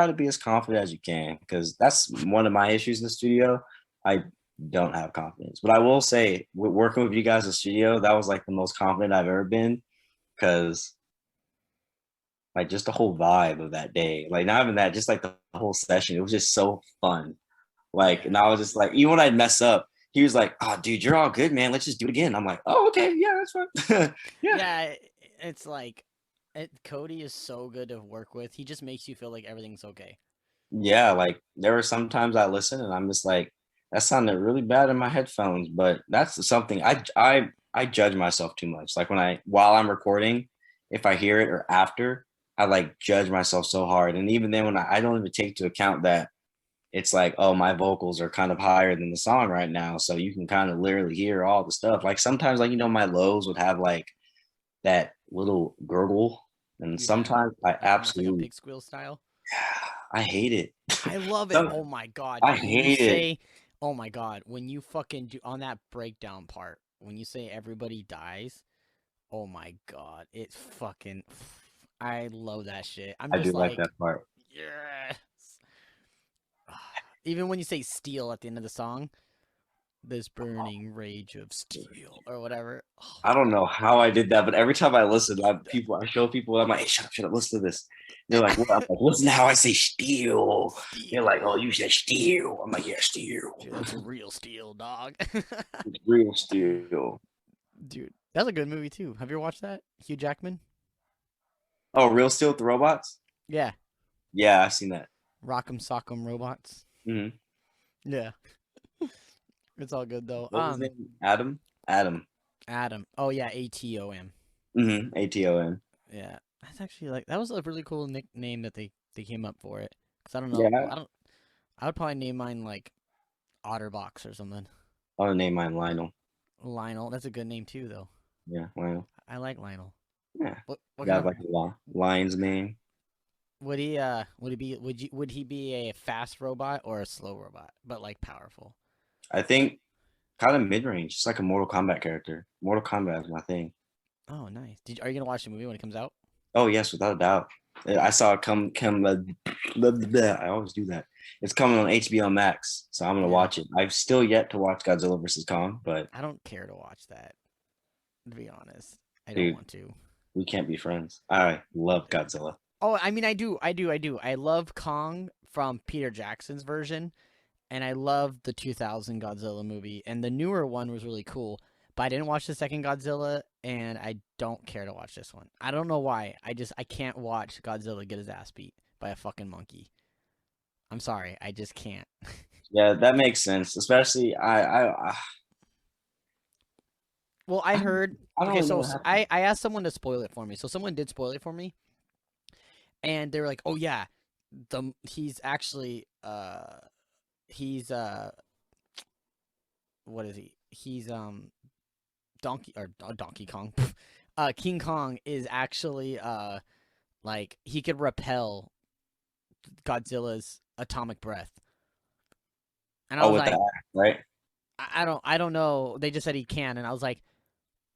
to be as confident as you can, because that's one of my issues in the studio. I don't have confidence, but I will say working with you guys in the studio, that was like the most confident I've ever been, because like just the whole vibe of that day, like not even that, just like the whole session, it was just so fun. Like, Yeah. and I was just like, even when I'd mess up, he was like, "Oh, dude, you're all good, man. Let's just do it again." I'm like, "Oh, okay, yeah, that's fine." Yeah, Yeah, it's like Cody is so good to work with. He just makes you feel like everything's okay. yeah. Like there were some times I listen and I'm just like, that sounded really bad in my headphones, but that's something I judge myself too much. Like while I'm recording, if I hear it or after, I like judge myself so hard. And even then, when I don't even take into account that it's like, oh, my vocals are kind of higher than the song right now, so you can kind of literally hear all the stuff. Like sometimes, like my lows would have like that little gurgle, and Yeah. sometimes I Like almost like a absolutely pig squeal style. I hate it. I love it. So Oh my god. I When you hate it. say, "Oh my god," when you fucking do on that breakdown part, when you say everybody dies, oh my god. It's fucking I love that shit. I'm I do just like like, that part. yes. Even when you say steel at the end of the song, this burning rage of steel or whatever. Oh I my don't know how I did that, but every time I listen, god. I show people, I'm like, "Hey, shut up, listen to this." They're like, "What?" I'm like, "Listen to how I say steel." They're like, "Oh, Steel. you said steel." I'm like, "Yeah, steel." Dude, that's real steel, dog. It's real steel. Dude, that's a good movie too. Have you ever watched that? Hugh Jackman? Oh, real steel with the robots? Yeah. Yeah, I've seen that. Rock'em Sock'em Robots. Hmm. Yeah. It's all good though. What was his name? Adam? Adam. Adam. Oh yeah, ATOM. ATON. Yeah. That's actually like that was a really cool nickname that they came up for it. Cause I don't know. Yeah, I would probably name mine like Otterbox or something. I want to name mine Lionel. Lionel. That's a good name too though. Yeah, Lionel. I like Lionel. Yeah. What You kind got of like a lion's name. would he be a fast robot or a slow robot, but like powerful? I think kind of mid range. It's like a Mortal Kombat character. Mortal Kombat is my thing. Oh, nice. Are you gonna watch the movie when it comes out? Oh yes, without a doubt. I saw it come. I always do that. It's coming on HBO Max, so I'm gonna Yeah. watch it. I've still yet to watch Godzilla versus Kong, but I don't care to watch that, to be honest. I don't dude, want to. we can't be friends. I love Godzilla. Oh, I mean, I do. I love Kong from Peter Jackson's version, and I love the 2000 Godzilla movie, and the newer one was really cool. But I didn't watch the second Godzilla, and I don't care to watch this one. I don't know why. I can't watch Godzilla get his ass beat by a fucking monkey. I'm sorry, I just can't. Yeah, that makes sense. Especially Well, I heard. I don't Okay, really know so what happened. I asked someone to spoil it for me. So someone did spoil it for me, and they were like, "Oh yeah, he's actually he's what is he? He's Donkey Kong. King Kong is actually like he could repel Godzilla's atomic breath." And I Oh, was with the like, axe, right? I don't know. They just said he can, and I was like,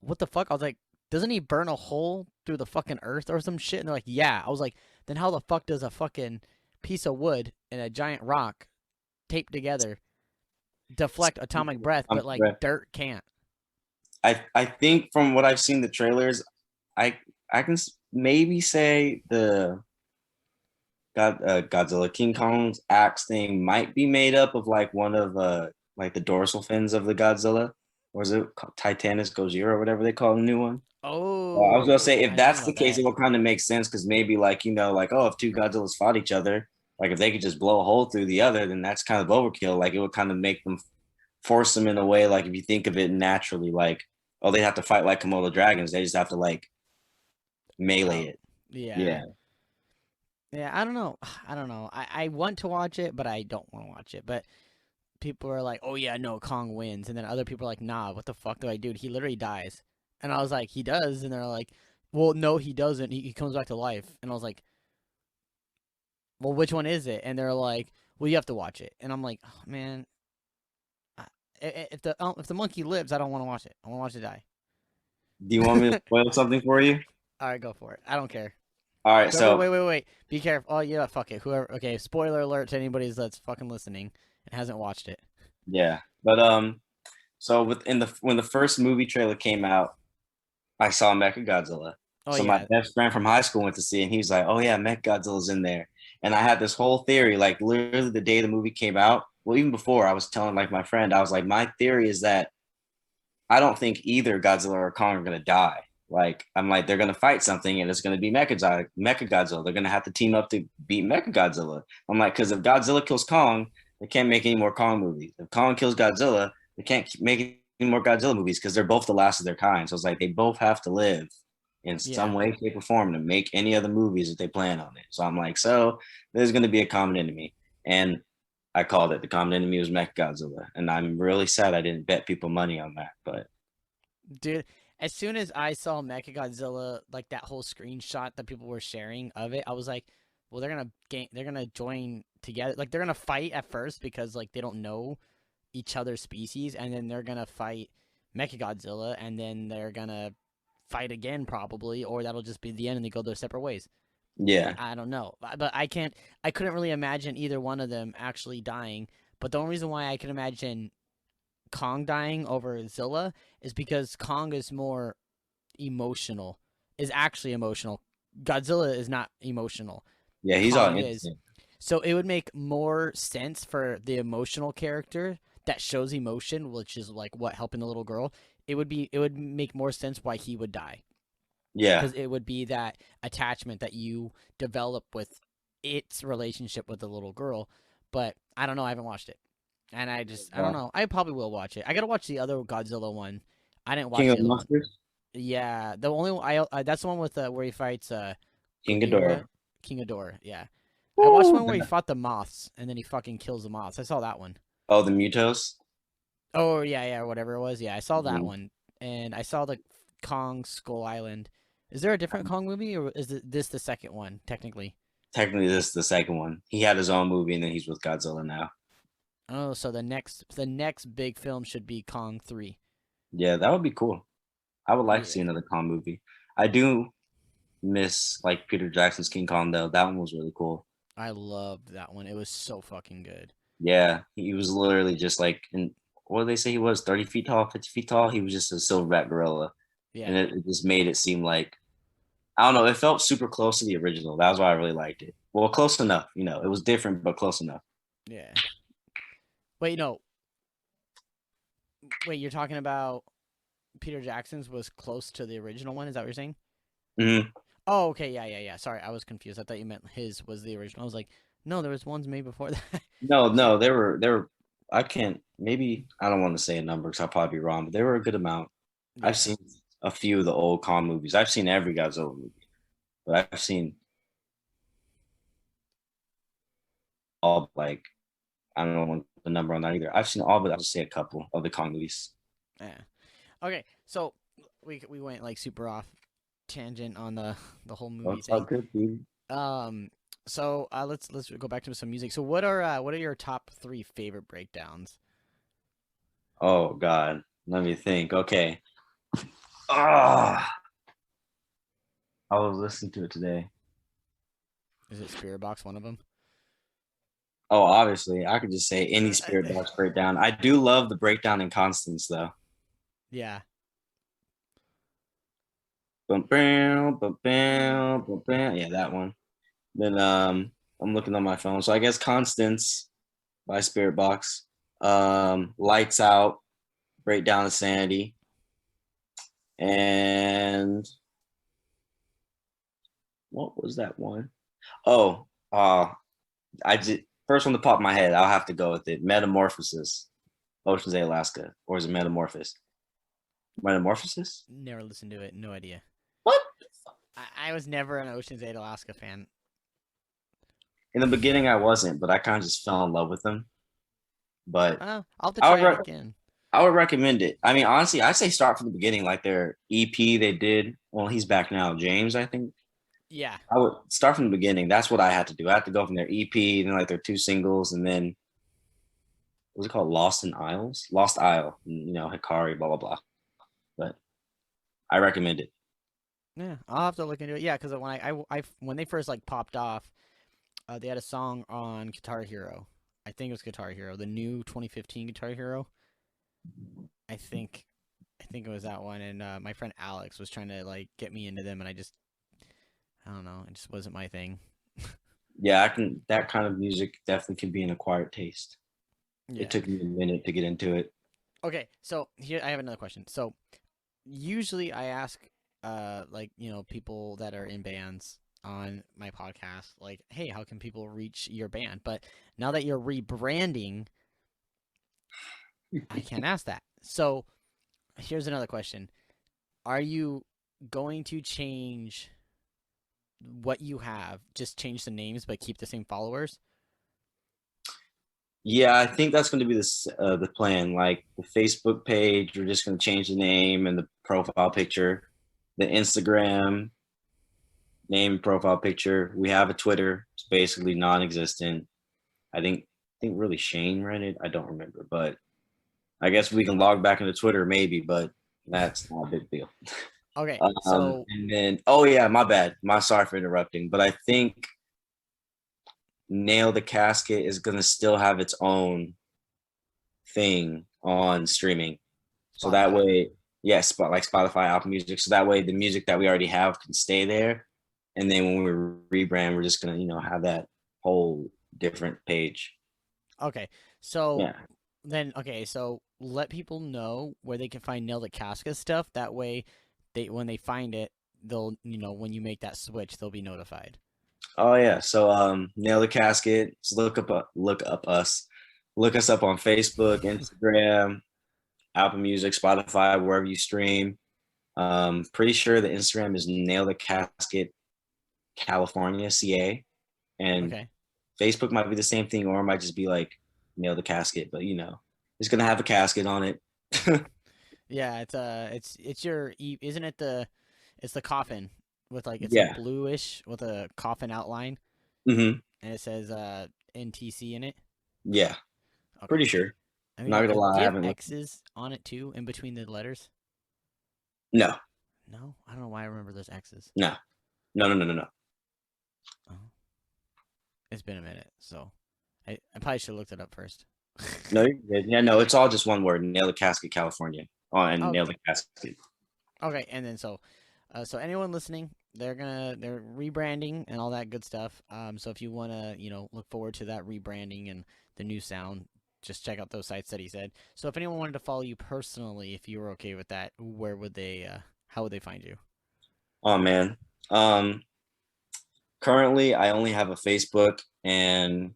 what the fuck? I was like, doesn't he burn a hole through the fucking earth or some shit? And they're like, yeah. I was like, then how the fuck does a fucking piece of wood and a giant rock taped together deflect atomic breath, but like dirt can't? I think from what I've seen the trailers, I I can maybe say the Godzilla. King Kong's axe thing might be made up of like one of like the dorsal fins of the Godzilla, or is it Titanus Gojira or whatever they call the new one? I was gonna Oh, say if I didn't think that's the about case, that. it will kind of make sense because maybe like like oh if two Godzillas fought each other, like if they could just blow a hole through the other, then that's kind of overkill. Like it would kind of make them force them in a way like if you think of it naturally, like oh they have to fight like Komodo dragons, they just have to like melee Oh, it. yeah. Yeah. Yeah, I don't know. I don't know. I want to watch it, but I don't want to watch it. But people are like, "Oh yeah, no, Kong wins," and then other people are like, "Nah, what the fuck do I do? He literally dies." And I was like, "He does," and they're like, "Well, no, he doesn't. He comes back to life." And I was like, "Well, which one is it?" And they're like, "Well, you have to watch it." And I'm like, oh, "Man, if the monkey lives, I don't want to watch it. I want to watch it die." Do you want me to spoil something for you? All right, go for it. I don't care. All right, Whoever, so wait. Be careful. Oh yeah, fuck it. Whoever. Okay, spoiler alert to anybody that's fucking listening and hasn't watched it. yeah, but so within the when the first movie trailer came out, I saw Mechagodzilla. Oh So my yeah, best friend from high school went to see it, and he's like, "Oh yeah, Mechagodzilla's in there." And I had this whole theory, like literally the day the movie came out. Well, even before, I was telling like my friend, I was like, my theory is that I don't think either Godzilla or Kong are gonna die. Like I'm like they're gonna fight something, and it's gonna be Mechagodzilla. They're gonna have to team up to beat Mechagodzilla. I'm like, because if Godzilla kills Kong, they can't make any more Kong movies. If Kong kills Godzilla, they can't make any more Godzilla movies because they're both the last of their kind. So it's like they both have to live in yeah. some way, shape, or form to make any other movies if they plan on it. So I'm like, so there's gonna be a common enemy. And I called it. The common enemy was Mechagodzilla. And I'm really sad I didn't bet people money on that. But Dude, as soon as I saw Mechagodzilla, like that whole screenshot that people were sharing of it, I was like, well, they're gonna join together. Like they're gonna fight at first because like they don't know each other's species, and then they're gonna fight Mechagodzilla, and then they're gonna fight again probably, or that'll just be the end and they go their separate ways. yeah. I don't know, but I couldn't really imagine either one of them actually dying. But the only reason why I can imagine Kong dying over Zilla is because Kong is more emotional, is actually emotional. Godzilla is not emotional. Yeah, he's all Kong is. innocent. So it would make more sense for the emotional character that shows emotion, which is like what helping the little girl. It would make more sense why he would die Yeah. because it would be that attachment that you develop with its relationship with the little girl. But I don't know. I haven't watched it. And I don't Uh, know. I probably will watch it. I gotta watch the other Godzilla one. I didn't King watch of the other one. Monsters, Yeah, the only one that's the one with where he fights King Ghidorah, Ghidorah. King Ghidorah. Yeah, I watched Woo! one where he fought the moths and then he fucking kills the moths. I saw that one. Oh, the Mutos. Oh yeah, whatever it was. Yeah, I saw that Mhm. one, and I saw the Kong Skull Island. Is there a different Kong movie, or is this the second one technically? Technically, this is the second one. He had his own movie, and then he's with Godzilla now. Oh, so the next big film should be Kong 3. Yeah, that would be cool. I would like to see Yeah, another Kong movie. I do miss like Peter Jackson's King Kong though. That one was really cool. I loved that one. It was so fucking good. Yeah, he was literally just like in what did they say he was 30 feet tall, 50 feet tall. He was just a silverback gorilla, and Yeah, it just made it seem like I don't know. It felt super close to the original. That was why I really liked it. Well, close enough. It was different, but close enough. yeah. Wait, no, wait. You're talking about Peter Jackson's was close to the original one. Is that what you're saying? Hmm. Oh, okay. Yeah. Sorry, I was confused. I thought you meant his was the original. I was like, no, there was ones made before that. No, So no, they were. I can't. Maybe I don't want to say a number because I'll probably be wrong, but they were a good amount. I've yeah, seen a few of the old Kong movies. I've seen every Godzilla movie, but I've seen all like I don't know the number on that either. I've seen all, but I'll just say a couple of the Kong movies. yeah. Okay, so we went like super off tangent on the whole movie That's all thing. good, dude. Um, let's go back to some music. So what are your top three favorite breakdowns? Oh God, let me think. Okay. Ah, I was listening to it today. Is it Spirit Box one of them? Oh, obviously, I could just say any Spirit Box breakdown. I do love the breakdown in Constance though. Yeah, Bum, bam, bum, bam, bum, bam. Yeah, that one. Then I'm looking on my phone. So I guess Constance by Spirit Box. Lights Out, Breakdown of Sanity. And what was that one? Oh, I just first one to pop in my head. I'll have to go with it. Metamorphosis, Ocean's 8 Alaska, or is it Metamorphosis? Metamorphosis? Never listened to it. No idea. What? I was never an Ocean's 8 Alaska fan. In the beginning, I wasn't, but I kind of just fell in love with them. But I'll have to I try would, it again. I would recommend it. I mean, honestly, I say start from the beginning, like their EP they did. Well, he's back now, James, I think. Yeah. I would start from the beginning. That's what I had to do. I had to go from their EP, then like their 2 singles, and then what's it called? Lost in Isles? Lost Isle, Hikari, blah, blah, blah. But I recommend it. Yeah, I'll have to look into it. Yeah, because when they first like popped off, they had a song on Guitar Hero. I think it was Guitar Hero, the new 2015 Guitar Hero. I think it was that one, and my friend Alex was trying to like get me into them, and I don't know, it just wasn't my thing. Yeah, I can. That kind of music definitely can be an acquired taste. Yeah. It took me a minute to get into it. Okay, so here I have another question. So usually I ask, like people that are in bands on my podcast, like, hey, how can people reach your band? But now that you're rebranding, I can't ask that. So here's another question: are you going to change what you have? Just change the names, but keep the same followers? Yeah, I think that's going to be the plan. Like the Facebook page, we're just going to change the name and the profile picture. The Instagram name, profile picture. We have a Twitter. It's basically non-existent. I think really Shane ran it. I don't remember, but I guess we can log back into Twitter maybe, but that's not a big deal. Okay, so And then, oh yeah, my bad. Sorry for interrupting, but I think Nail the Casket is gonna still have its own thing on streaming. So that Spotify. way, yes, but like Spotify, Apple Music. So that way the music that we already have can stay there. And then when we rebrand, we're just gonna, have that whole different page. Okay, so Yeah. so let people know where they can find Nail the Casca stuff. That way, when they find it, they'll when you make that switch, they'll be notified. Oh yeah. So Nail the Casket. Just look up us. Look us up on Facebook, Instagram, Apple Music, Spotify, wherever you stream. Pretty sure the Instagram is Nail the Casket California, CA. And Okay. Facebook might be the same thing, or it might just be like Nail the Casket, but it's gonna have a casket on it. Yeah, it's your isn't it it's the coffin with like it's like Yeah. bluish with a coffin outline Mm-hmm. and it says NTC in it. Yeah. Okay. Pretty sure. I Not think gonna lie, do I you have haven't looked. X's on it too in between the letters? No, No, I don't know why I remember there's X's. no, no, no, no, no, no. Oh, it's been a minute, so I probably should have looked it up first. No, you're good. Yeah, no, it's all just one word. Nail the Casket, California. Oh, and Nail Okay. the Casket. Okay, and then so anyone listening, they're rebranding and all that good stuff. So if you wanna look forward to that rebranding and the new sound, just check out those sites that he said. So if anyone wanted to follow you personally, if you were okay with that, where would they? How would they find you? Oh man. Um, Currently I only have a Facebook and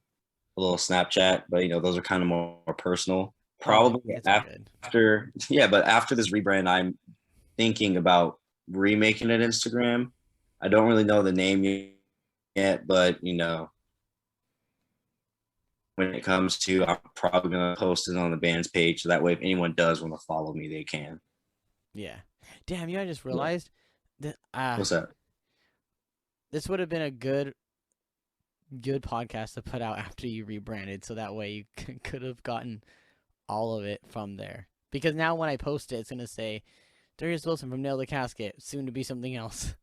a little Snapchat, but those are kind of more personal. Oh, Probably it's all good. after, yeah, but after this rebrand, I'm thinking about remaking an Instagram. I don't really know the name yet, but when it comes to, I'm probably gonna post it on the band's page, so that way if anyone does want to follow me, they can. Yeah. Damn, I just Yeah. realized that What's that? this would have been a good podcast to put out after you rebranded, so that way you could have gotten all of it from there. Because now when I post it, it's gonna say Darius Wilson from Nail the Casket, soon to be something else.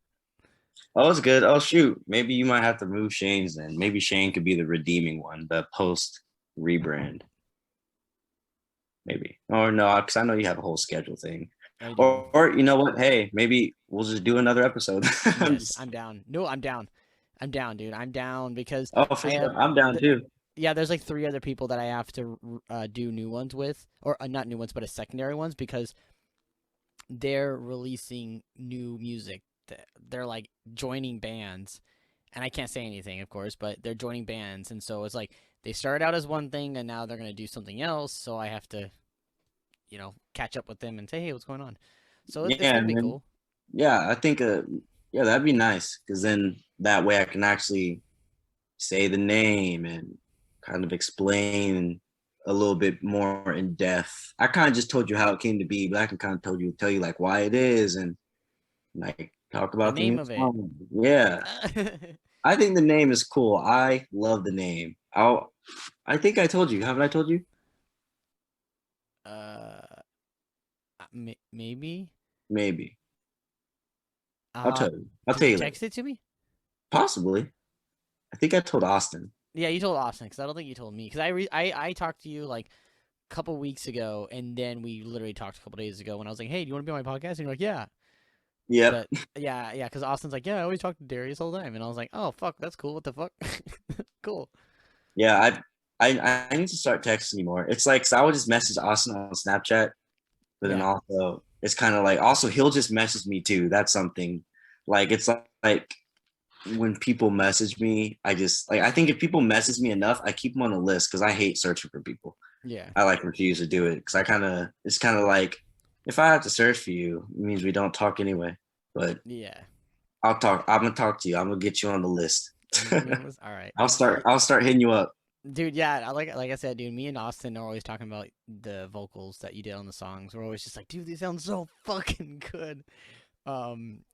Oh, it's good. Oh shoot, maybe you might have to move Shane's then. Maybe Shane could be the redeeming one, the post rebrand. Maybe. Or no, because I know you have a whole schedule thing. I do. Or you know what? Hey, maybe we'll just do another episode. Yes, I'm down. No, I'm down. I'm down, dude. I'm down because Oh, for I have sure. I'm down the, too. yeah, there's like three other people that I have to do new ones with, or not new ones, but a secondary ones because they're releasing new music. They're like joining bands, and I can't say anything, of course, but they're joining bands, and so it's like they started out as one thing, and now they're gonna do something else. So I have to, catch up with them and say, hey, what's going on? So it's Yeah, gonna and be then cool. yeah, I think yeah, that'd be nice because then that way I can actually say the name and kind of explain a little bit more in depth. I kind of just told you how it came to be, but I can kind of tell you like why it is and like talk The about the name new of it. song. Yeah, I think the name is cool. I love the name. I think I told you. Haven't I told you? uh, maybe. Maybe. I'll Uh, tell you. I'll did tell you you later. text it to me? Possibly. I think I told Austin. Yeah, you told Austin because I don't think you told me because I talked to you like a couple weeks ago, and then we literally talked a couple days ago when I was like, hey, do you want to be on my podcast? And you're like, yeah. Yep. But yeah, because Austin's like, yeah, I always talk to Darius all the time, and I was like, oh fuck, that's cool. What the fuck? Cool. Yeah, I need to start texting you more. It's like 'cause I would just message Austin on Snapchat, but then Yeah, also it's kind of like also he'll just message me too. That's something like it's like when people message me, I just like I think if people message me enough, I keep them on a list because I hate searching for people. yeah, I like refuse to do it because I kind of it's kind of like if I have to search for you, it means we don't talk anyway. But yeah. I'll talk. I'm gonna talk to you. I'm gonna get you on the list. I'm gonna get you on this. All right. I'll start. I'll start hitting you up. Dude, yeah, like I said, dude, me and Austin are always talking about the vocals that you did on the songs. We're always just like, dude, they sound so fucking good.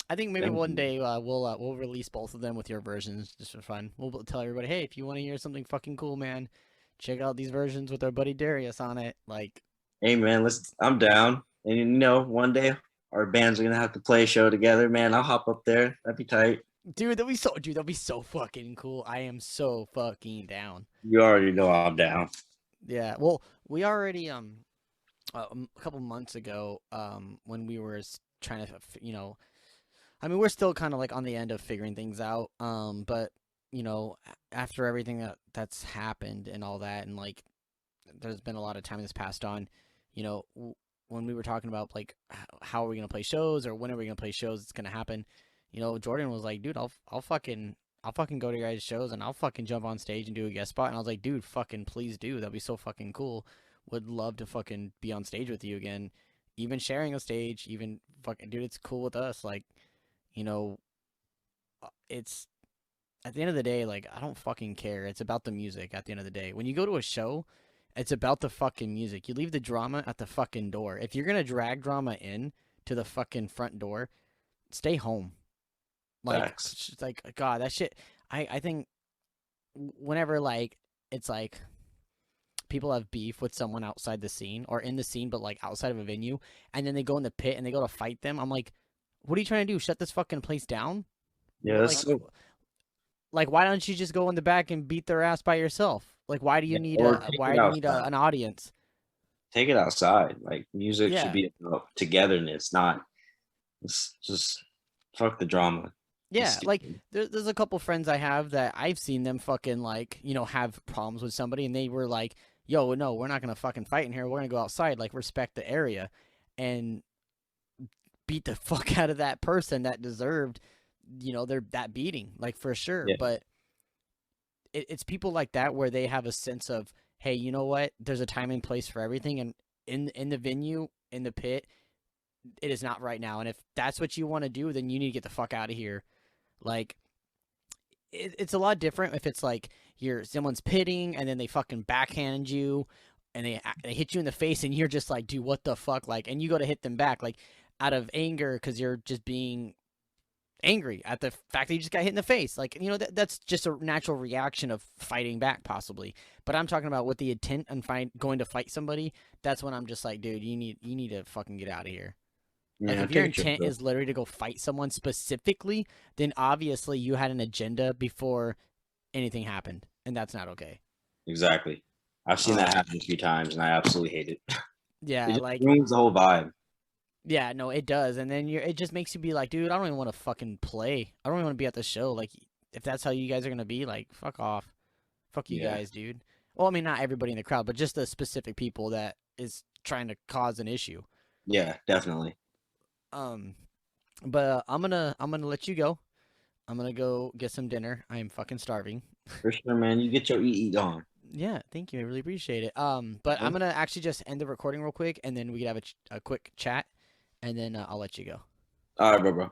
I think maybe Thank one you. day we'll release both of them with your versions just for fun. We'll tell everybody, hey, if you want to hear something fucking cool, man, check out these versions with our buddy Darius on it. Like, Hey man, let's. I'm down. And you know, one day our bands are gonna have to play a show together. Man, I'll hop up there. That'd be tight. that'd be so fucking cool. I am so fucking down. You already know I'm down. Yeah. Well, we already a couple months ago when we were trying to I mean, we're still kind of like on the end of figuring things out. But after everything that's happened and all that, and like, there's been a lot of time that's passed on. You know, when we were talking about like how are we gonna play shows or when are we gonna play shows, it's gonna happen. Jordan was like, dude, I'll fucking go to your guys' shows and I'll fucking jump on stage and do a guest spot. And I was like, dude, fucking please do. That'd be so fucking cool. Would love to fucking be on stage with you again. Even sharing a stage, even fucking, dude, it's cool with us. Like, you know, it's at the end of the day, like, I don't fucking care. It's about the music at the end of the day. When you go to a show, it's about the fucking music. You leave the drama at the fucking door. If you're gonna drag drama in to the fucking front door, stay home. Like, Facts. it's like, God, that shit. I think whenever like it's like people have beef with someone outside the scene or in the scene, but like outside of a venue, and then they go in the pit and they go to fight them. I'm like, what are you trying to do? Shut this fucking place down? Yeah, What, that's like, so. why don't you just go in the back and beat their ass by yourself? Like, why do you Yeah, need or a take why it do you need outside. an audience? Take it outside. Like music should Yeah, be about togetherness, not just fuck the drama. It's yeah. Like, stupid. there's a couple friends I have that I've seen them fucking like have problems with somebody, and they were like, "Yo, no, we're not gonna fucking fight in here. We're gonna go outside. Like, respect the area." And beat the fuck out of that person that deserved, their that beating, like for sure. Yeah, But it's people like that where they have a sense of, hey, you know what? There's a time and place for everything, and in the venue, in the pit, it is not right now. And if that's what you want to do, then you need to get the fuck out of here. Like, it's a lot different if it's like you're someone's pitting and then they fucking backhand you and they hit you in the face and you're just like, dude, what the fuck? Like, and you go to hit them back like out of anger because you're just being angry at the fact that you just got hit in the face. Like, that's just a natural reaction of fighting back, possibly. But I'm talking about with the intent and going to fight somebody. That's when I'm just like, dude, you need to fucking get out of here. Like, yeah. if your Take a trip, intent bro. is literally to go fight someone specifically, then obviously you had an agenda before anything happened, and that's not okay. Exactly. I've seen that Um, happen a few times, and I absolutely hate it. It yeah, just like, ruins the whole vibe. yeah, no, it does, and then it just makes you be like, dude, I don't even want to fucking play. I don't even want to be at the show. Like, if that's how you guys are gonna be, like, fuck off, fuck you Yeah. guys, dude. Well, I mean, not everybody in the crowd, but just the specific people that is trying to cause an issue. Yeah, definitely. Um, but I'm gonna let you go. I'm gonna go get some dinner. I am fucking starving. For sure, man. You get your eat on. Yeah, thank you. I really appreciate it. But Yeah. I'm gonna actually just end the recording real quick, and then we can have a quick chat, and then I'll let you go. All right, bro.